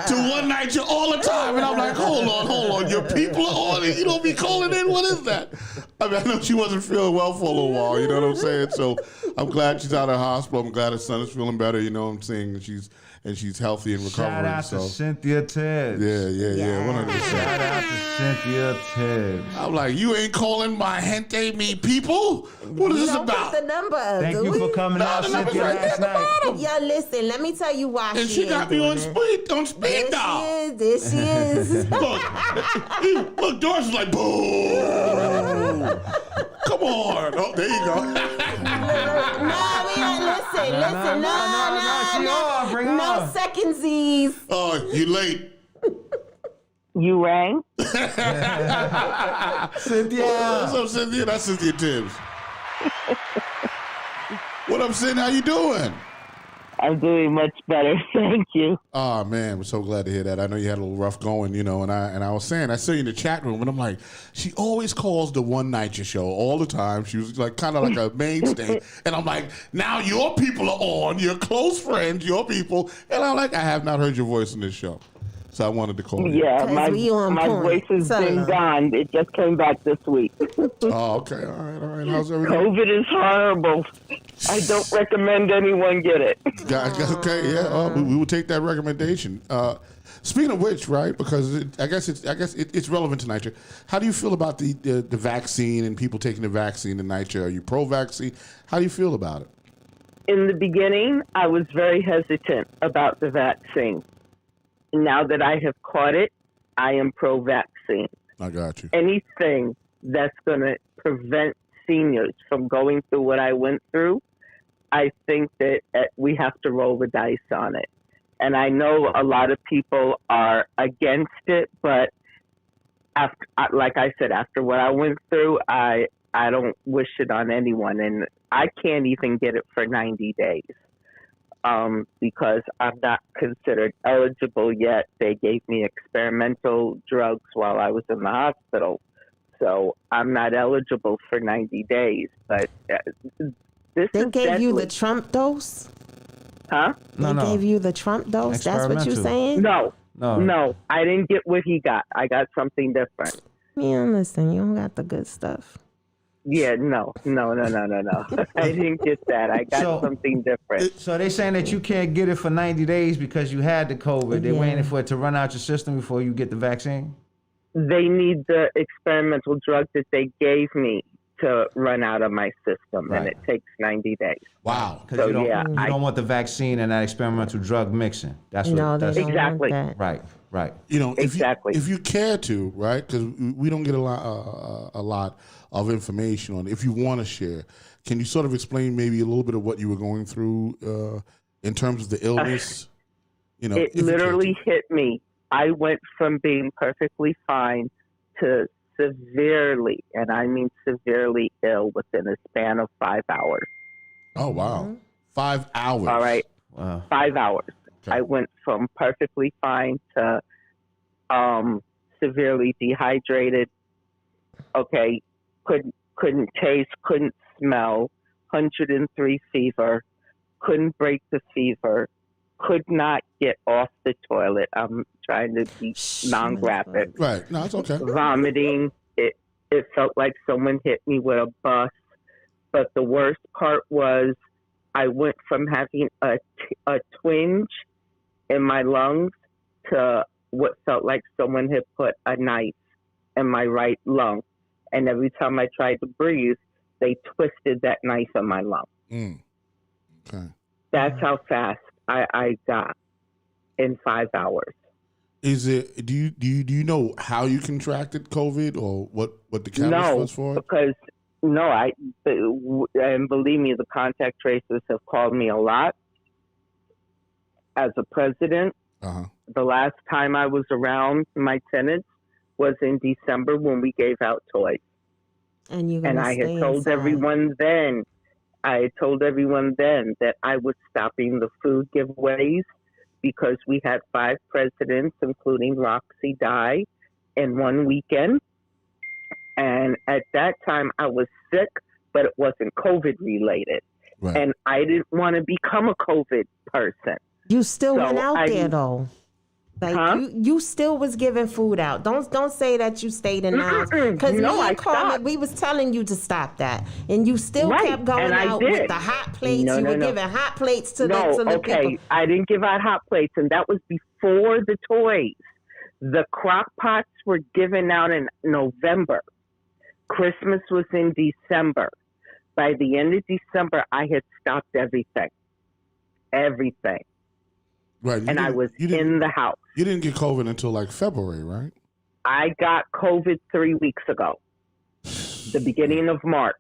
to One Night Show all the time, and I'm like, hold on. Your people are on it. You don't be calling in. What is that? I mean, I know she wasn't feeling well for a little while. You know what I'm saying? So I'm glad she's out of the hospital. I'm glad her son is feeling better. You know what I'm saying? And she's healthy and recovering. Shout out to Cynthia Tibbs. Yeah, 100%. Shout out to Cynthia Tibbs. I'm like, you ain't calling my Gente Me People? What is this Don't about? put the number up, Thank do you we? for coming out, the number's Cynthia, right last there at the night. bottom. Yo, listen, let me tell you why And she ain't got me doing on it. speed dial. There she is. Look, Doris is like, boo. Come on. Oh, there you go. Listen, No, she on, bring her no on. secondsies. Oh, you late. You rang? Cynthia. What's up, Cynthia? That's Cynthia Tibbs. What up, Cynthia? How you doing? I'm doing much better, thank you. Oh man, we're so glad to hear that. I know you had a little rough going, you know, and I was saying, I saw you in the chat room, and I'm like, she always calls the One Night Show all the time. She was like kind of like a mainstay, and I'm like, now your people are on, your close friends, your people, and I'm like, I have not heard your voice in this show, so I wanted to call you. Yeah, 'Cause we on my point. voice has Tell been her. gone. It just came back this week. Oh, okay, all right. How's everything? COVID is horrible. I don't recommend anyone get it. Okay, yeah, we will take that recommendation. Speaking of which, right? Because I guess it's relevant to NYCHA. How do you feel about the vaccine and people taking the vaccine in NYCHA? Are you pro-vaccine? How do you feel about it? In the beginning, I was very hesitant about the vaccine. Now that I have caught it, I am pro-vaccine. I got you. Anything that's going to prevent seniors from going through what I went through, I think that we have to roll the dice on it. And I know a lot of people are against it, but after, like I said, after what I went through, I don't wish it on anyone. And I can't even get it for 90 days because I'm not considered eligible yet. They gave me experimental drugs while I was in the hospital. So I'm not eligible for 90 days. But this They is gave you deadly. the Trump dose? Huh? They gave you the Trump dose? That's what you're saying? No. I didn't get what he got. I got something different. Man, listen, you don't got the good stuff. Yeah, no. I didn't get that. I got something different. So they saying that you can't get it for 90 days because you had the COVID. They're waiting for it to run out your system before you get the vaccine? They need the experimental drug that they gave me to run out of my system, and it takes 90 days. Wow. Because you don't want the vaccine and that experimental drug mixing. That's what. They don't Exactly. want that. Right. You know, Exactly. if you care to, right? Because we don't get a lot of information on it. If you want to share, can you sort of explain maybe a little bit of what you were going through in terms of the illness? You know, it literally hit me. I went from being perfectly fine to severely, and I mean severely ill within a span of 5 hours. Oh, wow. 5 hours. All right. Wow. 5 hours. Okay. I went from perfectly fine to severely dehydrated. Okay. Couldn't taste, couldn't smell, 103 fever, couldn't break the fever, could not get off the toilet. I'm trying to be non-graphic. Right. No, it's okay. Vomiting. It felt like someone hit me with a bus. But the worst part was I went from having a twinge in my lungs to what felt like someone had put a knife in my right lung. And every time I tried to breathe, they twisted that knife in my lung. Okay. That's how fast I got in 5 hours. Is it? Do you know how you contracted COVID or what the catalyst was for it? Because and believe me, the contact tracers have called me a lot. As a president, the last time I was around my tenants was in December when we gave out toys. And I had told everyone then. That I was stopping the food giveaways because we had 5 presidents, including Roxy, die in one weekend. And at that time, I was sick, but it wasn't COVID related. Right. And I didn't want to become a COVID person. You still went out there, though. Like you still was giving food out. Don't say that you stayed in the house. Because we was telling you to stop that, and you still kept going out with the hot plates. You were giving hot plates to the people. I didn't give out hot plates, and that was before the toys. The crock pots were given out in November. Christmas was in December. By the end of December, I had stopped everything. Everything. Right. And I was in the house. You didn't get COVID until like February, right? I got COVID 3 weeks ago. The beginning of March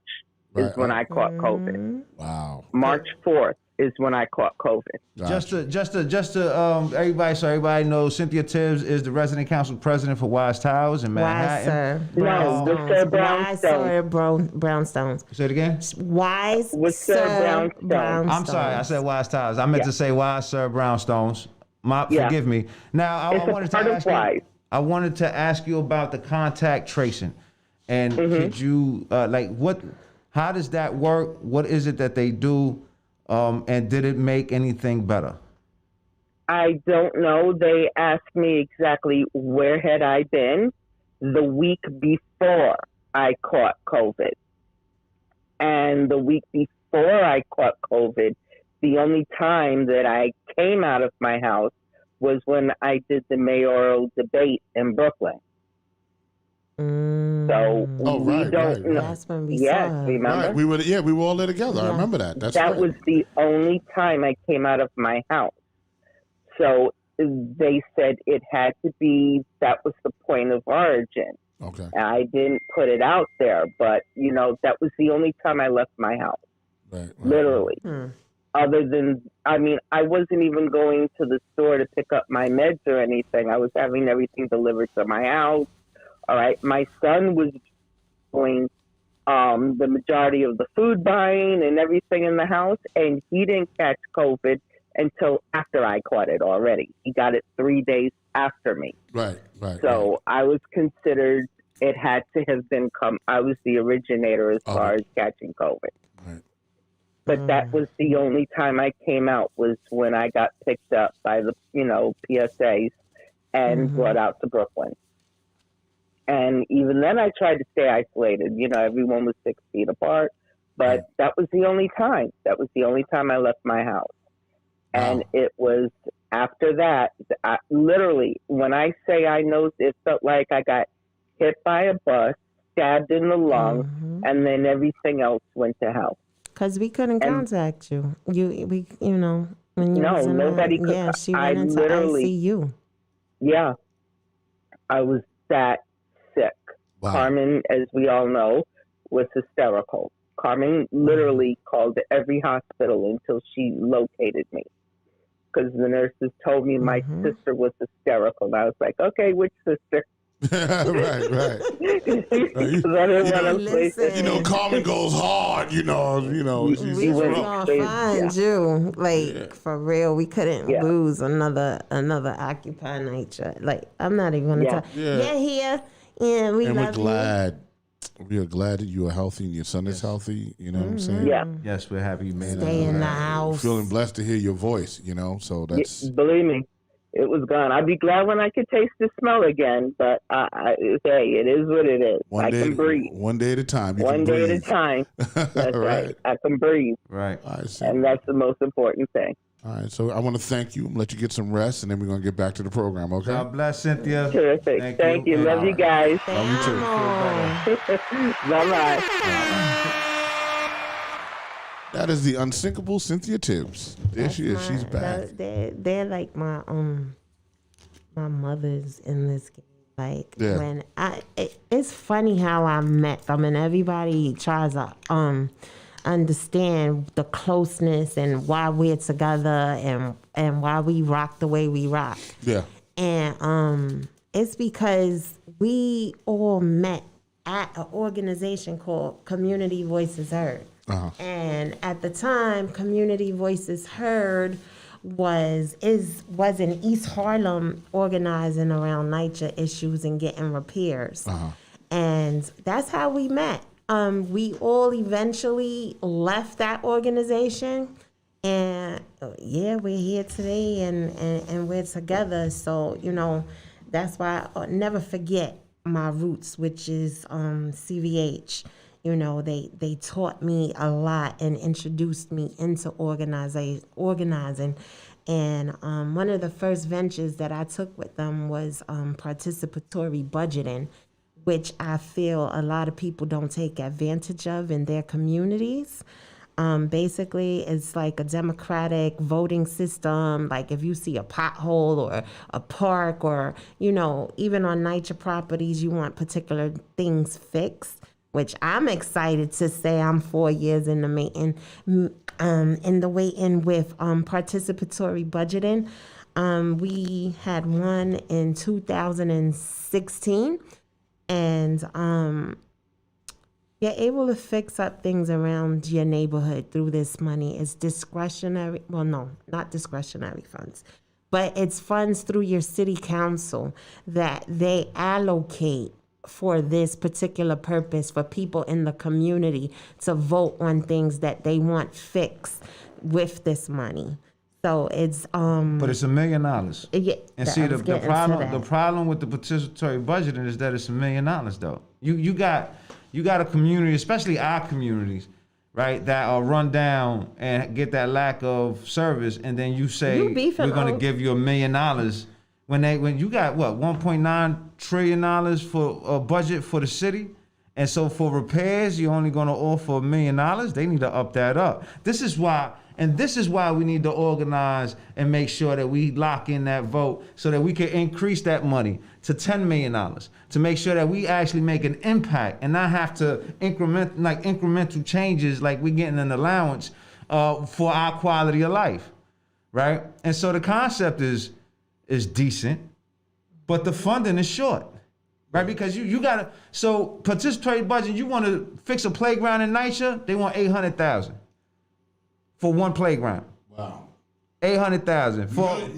is when I caught COVID. Wow. March 4th is when I caught COVID. Gotcha. Just to everybody, so everybody knows, Cynthia Tibbs is the resident council president for Wise Towers in Manhattan. Worcester Brownstones. Say it again. Wise Brownstones. I'm sorry, I said Wise Towers. I meant to say Wise Sir Brownstones. Forgive me. Now I wanted to ask you about the contact tracing, and could you how does that work? What is it that they do? And did it make anything better? I don't know. They asked me exactly where had I been the week before I caught COVID. And the week before I caught COVID, the only time that I came out of my house was when I did the mayoral debate in Brooklyn. So we don't know. That's when we saw. Remember? Right. We were all there together. I remember that. That was the only time I came out of my house. So they said it had to be, that was the point of origin. Okay. I didn't put it out there, but that was the only time I left my house. Right. Literally. Other than, I wasn't even going to the store to pick up my meds or anything. I was having everything delivered to my house. All right, my son was doing the majority of the food buying and everything in the house, and he didn't catch COVID until after I caught it already. He got it 3 days after me. Right. So I was considered, it had to have been I was the originator as far as catching COVID. Right. But that was the only time I came out was when I got picked up by the, PSAs and brought out to Brooklyn. And even then I tried to stay isolated. Everyone was 6 feet apart. But that was the only time. That was the only time I left my house. And it was after that, literally, when I say I know, it felt like I got hit by a bus, stabbed in the lung, and then everything else went to hell. Because we couldn't contact you. When you was in nobody could. Yeah, she went into ICU. Yeah. I was that sick. Wow. Carmen, as we all know, was hysterical. Carmen literally called every hospital until she located me. Because the nurses told me my sister was hysterical. And I was like, okay, which sister? right. Carmen goes hard, we was gonna find you, for real. We couldn't lose another Occupy night. I'm not even gonna talk. You're here, and we're glad. We are glad that you are healthy and your son is healthy. You know what I'm saying? Yeah. Yes, we're happy you made it. Stay in the house. Feeling blessed to hear your voice, you know, so that's... Believe me, it was gone. I'd be glad when I could taste the smell again, but hey, it is what it is. I can breathe. One day at a time. You One can day breathe. at a time. That's Right. right. I can breathe. Right. I see. And that's the most important thing. All right, so I want to thank you and let you get some rest, and then we're going to get back to the program, okay? God bless, Cynthia. Terrific. Thank you. Love you guys. Love you too. Bye-bye. That is the unsinkable Cynthia Tibbs. There she is. She's back. They're like my mothers in this game. Like Yeah. when it's funny how I met them, and everybody tries to understand the closeness and why we're together and why we rock the way we rock. Yeah. And it's because we all met at an organization called Community Voices Heard. Uh-huh. And at the time, Community Voices Heard was in East Harlem organizing around NYCHA issues and getting repairs. Uh-huh. And that's how we met. We all eventually left that organization, and we're here today, and we're together. So, you know, that's why I'll never forget my roots, which is CVH. You know, they taught me a lot and introduced me into organizing. And one of the first ventures that I took with them was participatory budgeting, which I feel a lot of people don't take advantage of in their communities. Basically, it's like a democratic voting system. Like if you see a pothole or a park or, you know, even on NYCHA properties, you want particular things fixed, which I'm excited to say I'm 4 years in the waiting with participatory budgeting. We had one in 2016. And you're able to fix up things around your neighborhood through this money. It's discretionary. Well, no, not discretionary funds, but it's funds through your city council that they allocate for this particular purpose for people in the community to vote on things that they want fixed with this money. So it's But it's $1 million. Yeah, And see the problem with the participatory budgeting is that it's $1 million though. You got a community, especially our communities, right, that are run down and get that lack of service, and then you say we're gonna give you $1 million when you got what $1.9 trillion for a budget for the city. And so for repairs, you're only gonna offer $1 million. They need to up that up. This is why we need to organize and make sure that we lock in that vote so that we can increase that money to $10 million to make sure that we actually make an impact and not have to incremental changes like we getting an allowance for our quality of life, right? And so the concept is decent, but the funding is short. Right, because you gotta participatory budget. You want to fix a playground in NYCHA, they want $800,000 for one playground. Wow. $800,000 for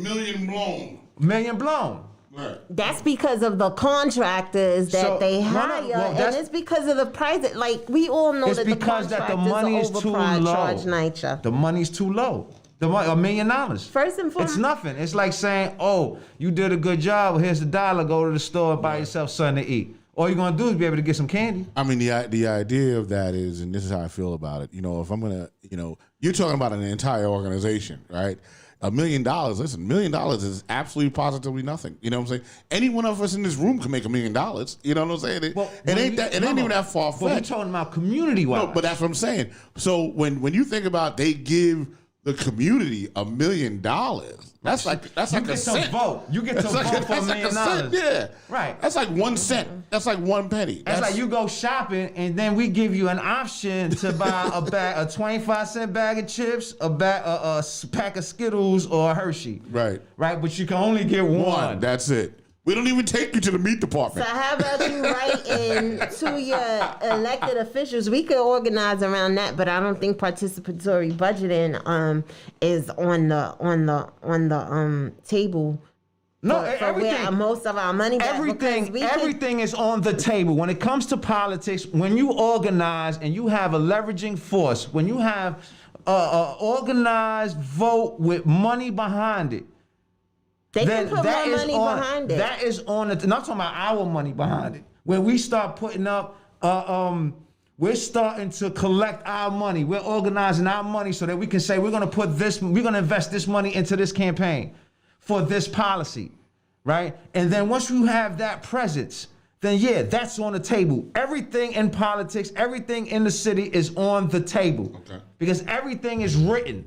million blown. Right. That's because of the contractors that they hire, and it's because of the price. Like we all know that the contractors are overpriced. NYCHA. The money's too low. $1 million. First and foremost, it's nothing. It's like saying, "Oh, you did a good job. Here's $1. Go to the store and buy yourself something to eat." All you're gonna do is be able to get some candy. I mean, the idea of that is, and this is how I feel about it. You know, if I'm gonna, you know, you're talking about an entire organization, right? $1 million. Listen, $1 million is absolutely positively nothing. You know what I'm saying? Any one of us in this room can make $1 million. You know what I'm saying? It ain't even that far fetched. But we're talking about community wise. No, but that's what I'm saying. So when you think about they give the community $1 million. That's like a cent. Vote. You get to vote for $1 million. Yeah, right. That's like 1 cent. That's like 1 penny. That's like you go shopping and then we give you an option to buy a 25-cent bag of chips, a pack of Skittles, or a Hershey. Right. Right. But you can only get one. That's it. We don't even take you to the meat department. So how about you write in to your elected officials? We could organize around that, but I don't think participatory budgeting is on the table No, for everything. where most of our money back. Everything is on the table. When it comes to politics, when you organize and you have a leveraging force, when you have a organized vote with money behind it, They then can put that more is money on, behind it. That is on the, not talking about our money behind it. When we start putting up, we're starting to collect our money. We're organizing our money so that we can say we're going to invest this money into this campaign for this policy, right? And then once you have that presence, then yeah, that's on the table. Everything in politics, everything in the city is on the table. Okay. Because everything is written.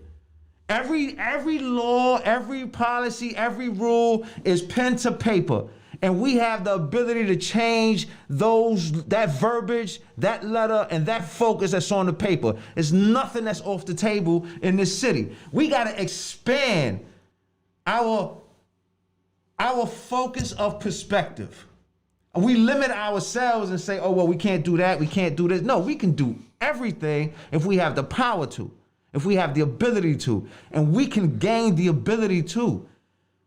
Every law, every policy, every rule is pen to paper. And we have the ability to change that verbiage, that letter, and that focus that's on the paper. There's nothing that's off the table in this city. We gotta expand our focus of perspective. And we limit ourselves and say, oh, well, we can't do that, we can't do this. No, we can do everything if we have the power to, if we have the ability to, and we can gain the ability to.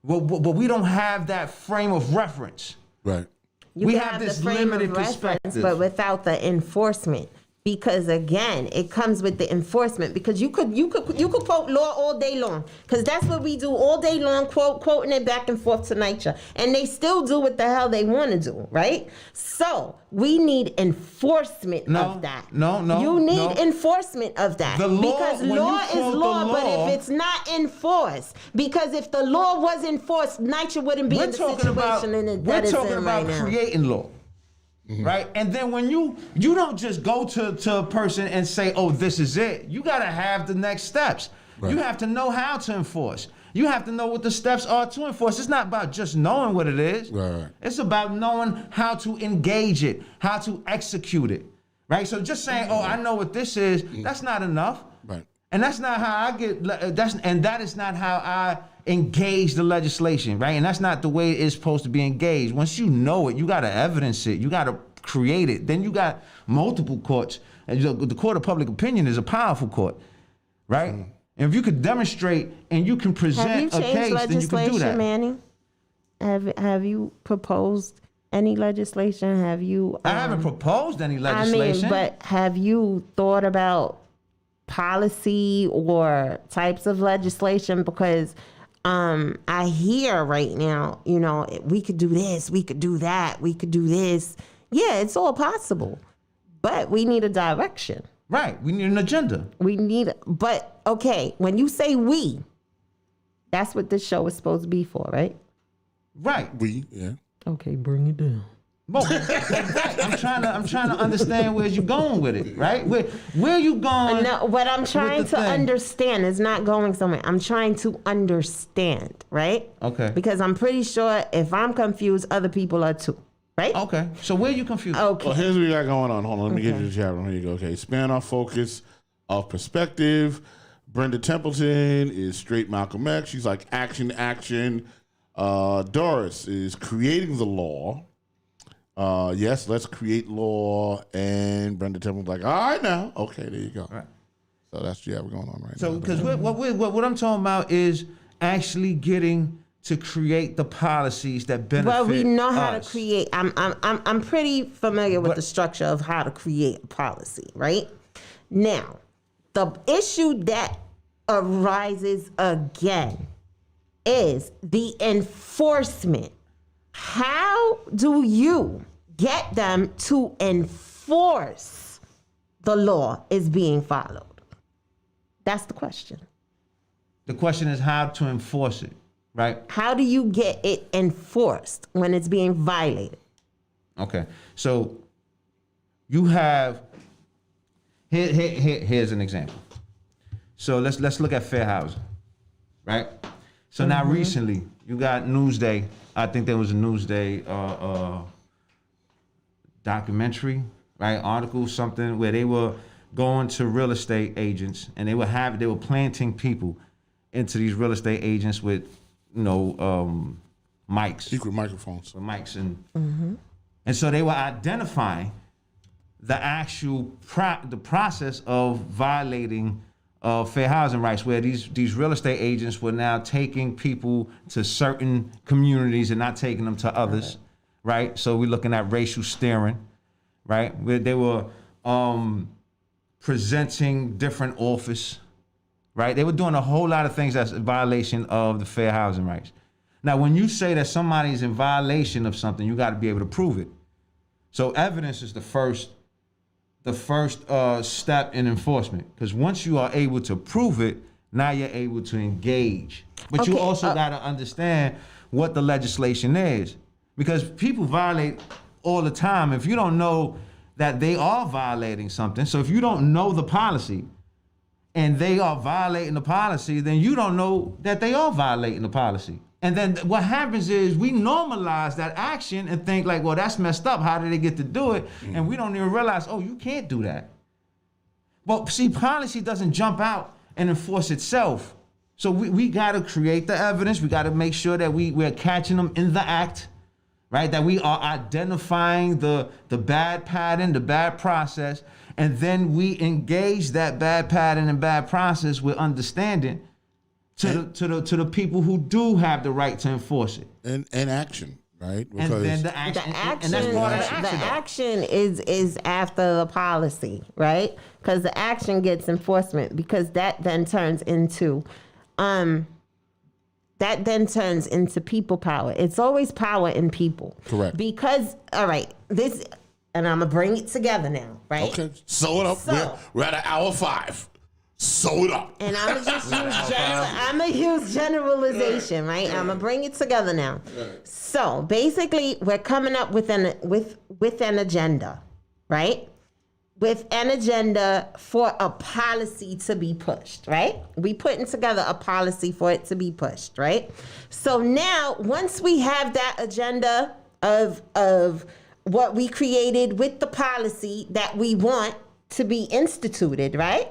But we don't have that frame of reference. Right. You We can have this the frame limited of reference, perspective. but without the enforcement. Because again, it comes with the enforcement. Because you could quote law all day long, because that's what we do all day long, quoting it back and forth to nature, and they still do what the hell they want to do, right? So we need enforcement of that. No. You need enforcement of that. The law, because when law you is quote the law, but law- if it's not enforced, because if the law was enforced, nature wouldn't be in the situation in it that it's in right now. We're talking about creating law. Mm-hmm. Right? And then when you don't just go to a person and say, oh, this is it. You got to have the next steps. Right. You have to know how to enforce. You have to know what the steps are to enforce. It's not about just knowing what it is. Right. It's about knowing how to engage it, how to execute it. Right? So just saying, oh, I know what this is, that's not enough. Right. And that's not how I that is not how I engage the legislation, right? And that's not the way it's supposed to be engaged. Once you know it, you got to evidence it. You got to create it. Then you got multiple courts. And the court of public opinion is a powerful court, right? And if you could demonstrate and you can present a case, then you can do that. Manny? Have you proposed any legislation? Have you? I haven't proposed any legislation. but have you thought about policy or types of legislation? Because I hear right now, we could do this, we could do that, we could do this. Yeah, it's all possible, but we need a direction. Right, we need an agenda. But okay, when you say we, that's what this show is supposed to be for, right? Right. Yeah. Okay, bring it down. Right. I'm trying to understand where you're going with it, right? Where you going? No, what I'm trying to understand is not going somewhere. I'm trying to understand, right? Okay. Because I'm pretty sure if I'm confused, other people are too, right? Okay. So where you confused? Okay. Well, here's what we got going on. Hold on, let me get you the chat room. Here you go. Okay, span our focus of perspective. Brenda Templeton is straight Malcolm X. She's like action. Doris is creating the law. Yes, let's create law. And Brenda Templeton's like, all right now. Okay, there you go. All right. So that's we're going on right now. So because what I'm talking about is actually getting to create the policies that benefit Well, we know how us. to create. I'm pretty familiar with the structure of how to create a policy, right? Now, the issue that arises again is the enforcement. How do you get them to enforce the law is being followed? That's the question. The question is how to enforce it, right? How do you get it enforced when it's being violated? Okay, so you have here's an example. So let's look at fair housing, right? So now recently you got Newsday. I think there was a Newsday documentary, right? Article, something where they were going to real estate agents and they were planting people into these real estate agents with, mics. Secret microphones. With mics and so they were identifying the actual the process of violating fair housing rights, where these real estate agents were now taking people to certain communities and not taking them to others, right? So we're looking at racial steering, right? Where they were presenting different offers, right? They were doing a whole lot of things that's a violation of the fair housing rights. Now, when you say that somebody's in violation of something, you got to be able to prove it. So evidence is the first step in enforcement, because once you are able to prove it, now you're able to engage. But you also got to understand what the legislation is, because people violate all the time. If you don't know that they are violating something, so if you don't know the policy and they are violating the policy, then you don't know that they are violating the policy. And then what happens is we normalize that action and think like, well, that's messed up. How did they get to do it? And we don't even realize, oh, you can't do that. But see, policy doesn't jump out and enforce itself. So we got to create the evidence. We got to make sure that we're catching them in the act, right? That we are identifying the bad pattern, the bad process, and then we engage that bad pattern and bad process with understanding to the people who do have the right to enforce it. And action, right? Because and then the action, and that's part of the action. The action is after the policy, right? Because the action gets enforcement, because that then turns into people power. It's always power in people. Correct. Because, all right, this, and I'm going to bring it together now, right? Okay, sew it up. So, we're at hour 5. Sew it up. And I'm gonna use generalization, right? I'm gonna bring it together now. So basically, we're coming up with an agenda, right? With an agenda for a policy to be pushed, right? We putting together a policy for it to be pushed, right? So now, once we have that agenda of what we created with the policy that we want to be instituted, right?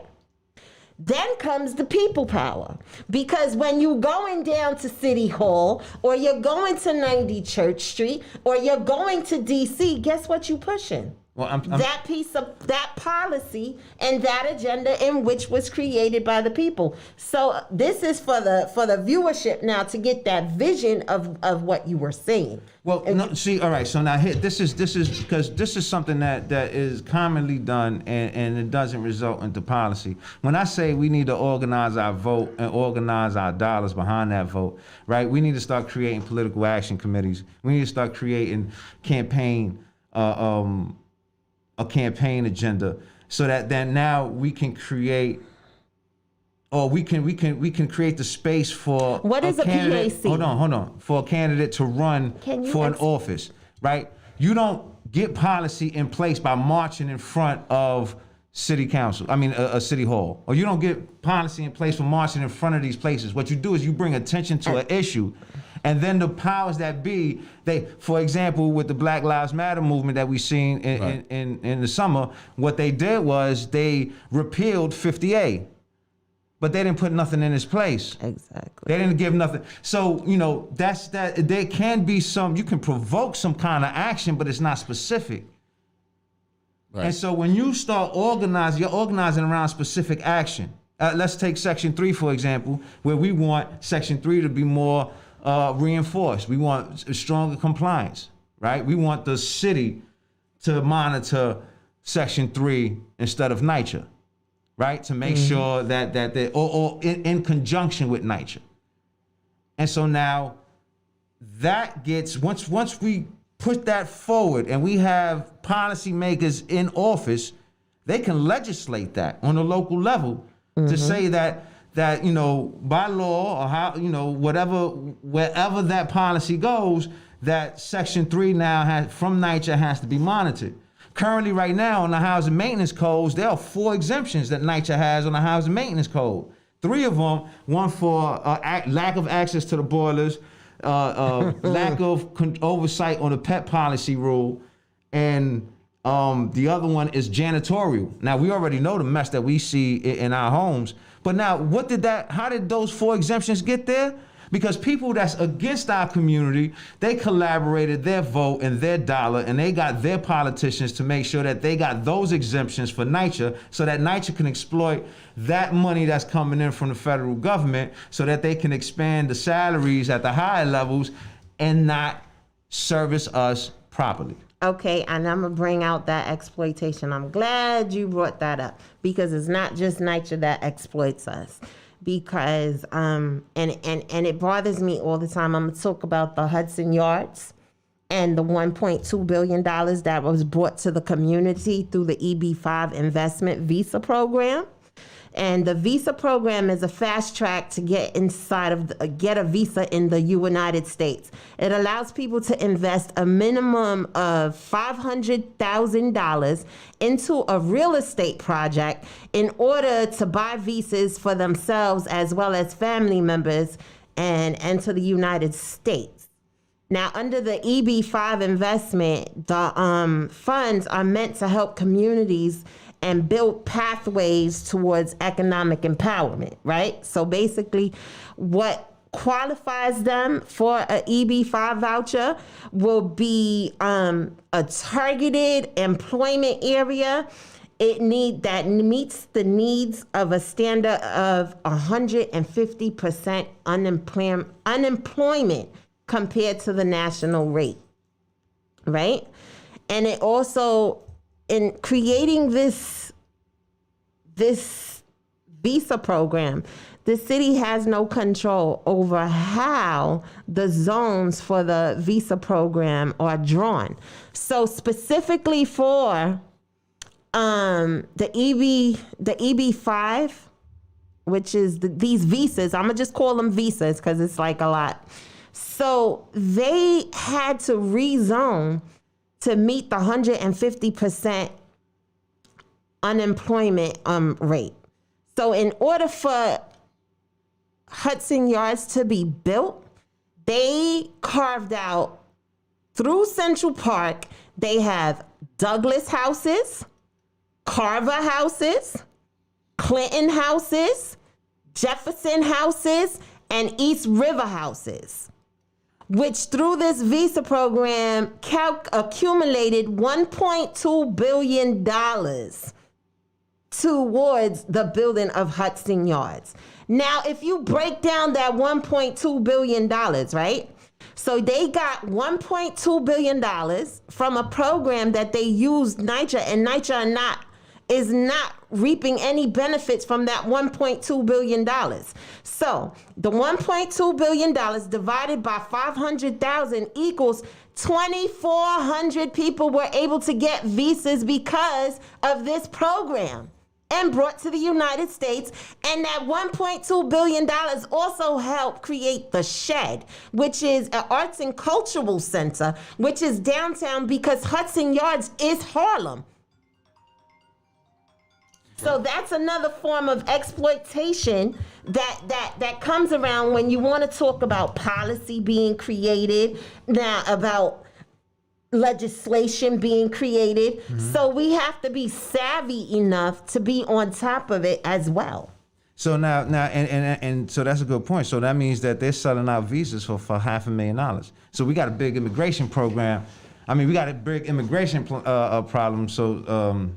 Then comes the people power. Because when you're going down to City Hall, or you're going to 90 Church Street, or you're going to DC, guess what you pushing? Well, that piece of that policy and that agenda in which was created by the people. So this is for the viewership now to get that vision of what you were saying. Well, no, see, all right. So now here, this is because this is something that is commonly done and it doesn't result into policy. When I say we need to organize our vote and organize our dollars behind that vote, right? We need to start creating political action committees. We need to start creating a campaign agenda, so that then now we can create, or we can create the space for what is a candidate. PAC? Hold on, for a candidate to run for an office, right? You don't get policy in place by marching in front of city council. I mean, a city hall, or you don't get policy in place for marching in front of these places. What you do is you bring attention to an issue. And then the powers that be, for example, with the Black Lives Matter movement that we seen in the summer, what they did was they repealed 50A, but they didn't put nothing in its place. Exactly. They didn't give nothing. So, that's that. There can be you can provoke some kind of action, but it's not specific. Right. And so when you start organizing, you're organizing around specific action. Let's take Section 3, for example, where we want Section 3 to be more reinforced. We want stronger compliance, right? We want the city to monitor Section 3 instead of NYCHA, right? To make sure that they, or in conjunction with NYCHA. And so now that gets, once we put that forward and we have policymakers in office, they can legislate that on a local level to say that by law or how, wherever that policy goes, that Section 3 now from NYCHA has to be monitored. Currently, right now, on the housing maintenance codes, there are 4 exemptions that NYCHA has on the housing maintenance code. 3 of them, one for lack of access to the boilers, lack of oversight on the pet policy rule, and the other one is janitorial. Now, we already know the mess that we see in our homes. But now, how did those 4 exemptions get there? Because people that's against our community, they collaborated their vote and their dollar, and they got their politicians to make sure that they got those exemptions for NYCHA, so that NYCHA can exploit that money that's coming in from the federal government, so that they can expand the salaries at the higher levels and not service us properly. Okay, and I'm gonna bring out that exploitation. I'm glad you brought that up, because it's not just NYCHA that exploits us. Because and it bothers me all the time. I'm gonna talk about the Hudson Yards and the $1.2 billion that was brought to the community through the EB-5 investment visa program. And the visa program is a fast track to get inside of get a visa in the United States. It allows people to invest a minimum of $500,000 into a real estate project in order to buy visas for themselves as well as family members and enter the United States. Now, under the EB-5 investment, the funds are meant to help communities and build pathways towards economic empowerment, right? So basically, what qualifies them for a EB-5 voucher will be a targeted employment area. That meets the needs of a standard of 150% unemployment compared to the national rate, right? And it also, in creating this visa program, the city has no control over how the zones for the visa program are drawn. So specifically for the EB-5, which is these visas, I'm gonna just call them visas because it's like a lot. So they had to rezone to meet the 150% unemployment rate. So in order for Hudson Yards to be built, they carved out through Central Park, they have Douglas houses, Carver houses, Clinton houses, Jefferson houses, and East River houses, which through this visa program accumulated $1.2 billion towards the building of Hudson Yards. Now, if you break down that $1.2 billion, right? So they got $1.2 billion from a program that they used NYCHA, and NYCHA is not reaping any benefits from that $1.2 billion. So the $1.2 billion divided by 500,000 equals 2,400 people were able to get visas because of this program and brought to the United States. And that $1.2 billion also helped create the Shed, which is an arts and cultural center, which is downtown because Hudson Yards is Harlem. So that's another form of exploitation that comes around when you want to talk about policy being created, now about legislation being created. Mm-hmm. So we have to be savvy enough to be on top of it as well. So now, and so that's a good point. So that means that they're selling out visas for $500,000. So we got a big immigration program. I mean, we got a big immigration problem. So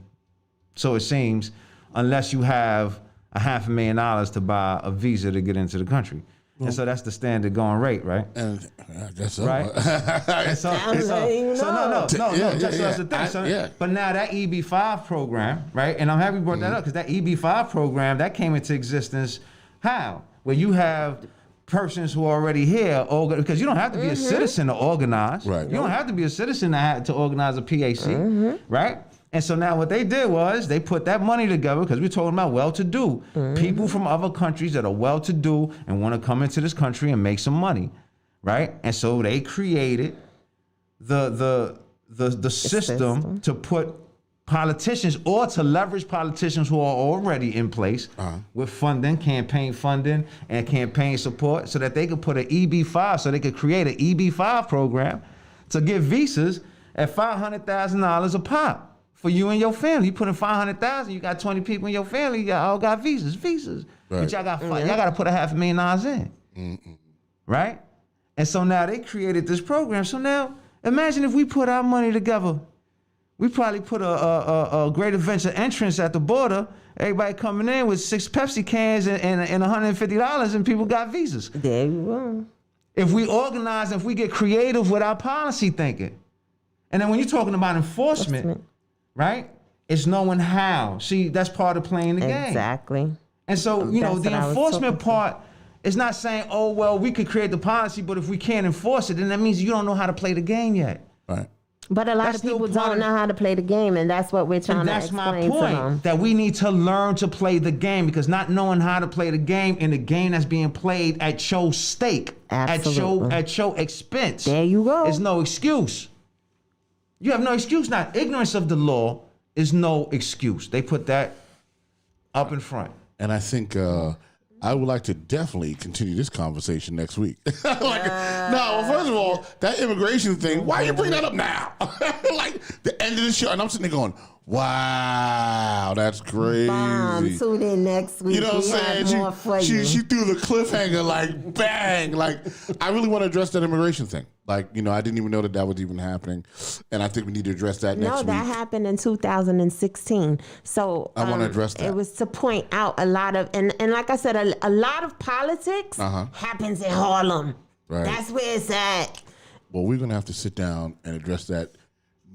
it seems, unless you have $500,000 to buy a visa to get into the country. And so that's the standard going rate, right? And that's so. Right. That's the thing. But now that EB-5 program, right? And I'm happy you brought that up because that EB-5 program that came into existence. How? Where you have persons who are already here, because you don't have to be a citizen to organize. Right. You don't have to be a citizen to organize a PAC, right? And so now what they did was they put that money together, because we're talking about well-to-do people from other countries that are well-to-do and want to come into this country and make some money, right? And so they created the system to put politicians, or to leverage politicians who are already in place with funding, campaign funding and campaign support, so that they could put an EB-5, so they could create an EB-5 program to give visas at $500,000 a pop. For you and your family, you put in $500,000. You got 20 people in your family. You all got visas. Right. But y'all got to put $500,000 in. right? And so now they created this program. So now imagine if we put our money together. We probably put a great adventure entrance at the border. Everybody coming in with 6 Pepsi cans and $150, and people got visas. There you go. If we organize, if we get creative with our policy thinking. And then when you're talking about enforcement, right? It's knowing how. See, that's part of playing the game. Exactly. And so, you know, That's the what I was enforcement talking part is not saying, oh, well, we could create the policy, but if we can't enforce it, then that means you don't know how to play the game yet. Right. But a lot That's of still people part don't of- know how to play the game, and that's what we're trying And to that's my explain to them. point, that we need to learn to play the game, because not knowing how to play the game in the game that's being played at your stake, Absolutely. at your expense, There you go. is no excuse. You have no excuse. Now, ignorance of the law is no excuse. They put that up in front. And I think I would like to definitely continue this conversation next week. No, well, first of all, that immigration thing, why you bring that up now? Like the end of the show. And I'm sitting there going, wow, that's crazy. Tune in next week. You know what We I'm have saying? more for you. She threw the cliffhanger like bang. Like I really want to address that immigration thing. Like, you know, I didn't even know that was even happening. And I think we need to address that next No, week. that happened in 2016. So I wanna address that. It was to point out a lot of, and like I said, a lot of politics happens in Harlem. Right. That's where it's at. Well, we're going to have to sit down and address that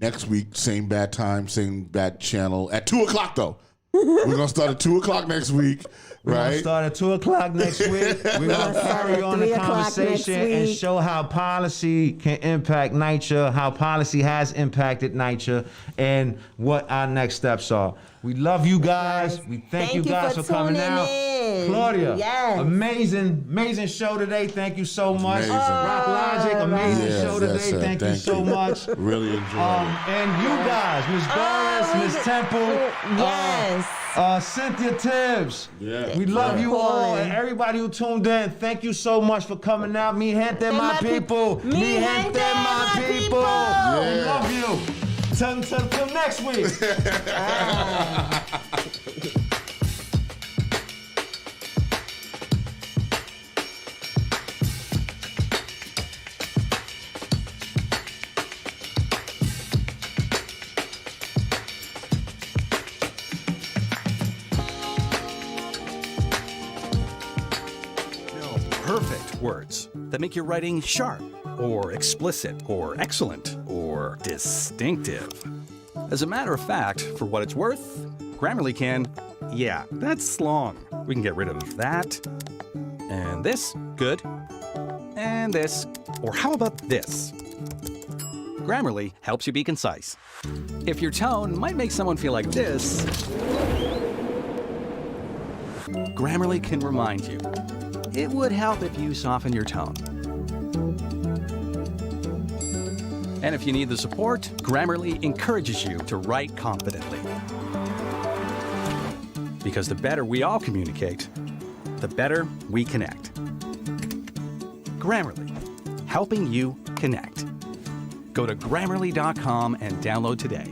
next week. Same bad time, same bad channel. At 2 o'clock, though. We're going to start at 2 o'clock next week, We're going to right? start at 2 o'clock next week. We're going to carry on the 3 o'clock next conversation and week. show how policy can impact NYCHA, how policy has impacted NYCHA, and what our next steps are. We love you guys. We thank you guys for coming tuning out. in. Claudia, Yes. amazing show today. Thank you so much. Amazing. Rock Logic, amazing Yes, show today. yes, sir. Thank you so much. Really enjoyed it. And you guys, Miss Doris, Miss Temple, Yes. Cynthia Tibbs. Yeah. We love you all, Calling. and everybody who tuned in. Thank you so much for coming out. Mi gente, my people. Mi gente, my people. We love you. Till next week. Perfect words that make your writing sharp, or explicit, or excellent, or distinctive. As a matter of fact, for what it's worth, Grammarly can, yeah, that's long. We can get rid of that, and this, good, and this, or how about this? Grammarly helps you be concise. If your tone might make someone feel like this, Grammarly can remind you. It would help if you soften your tone. And if you need the support, Grammarly encourages you to write confidently. Because the better we all communicate, the better we connect. Grammarly, helping you connect. Go to Grammarly.com and download today.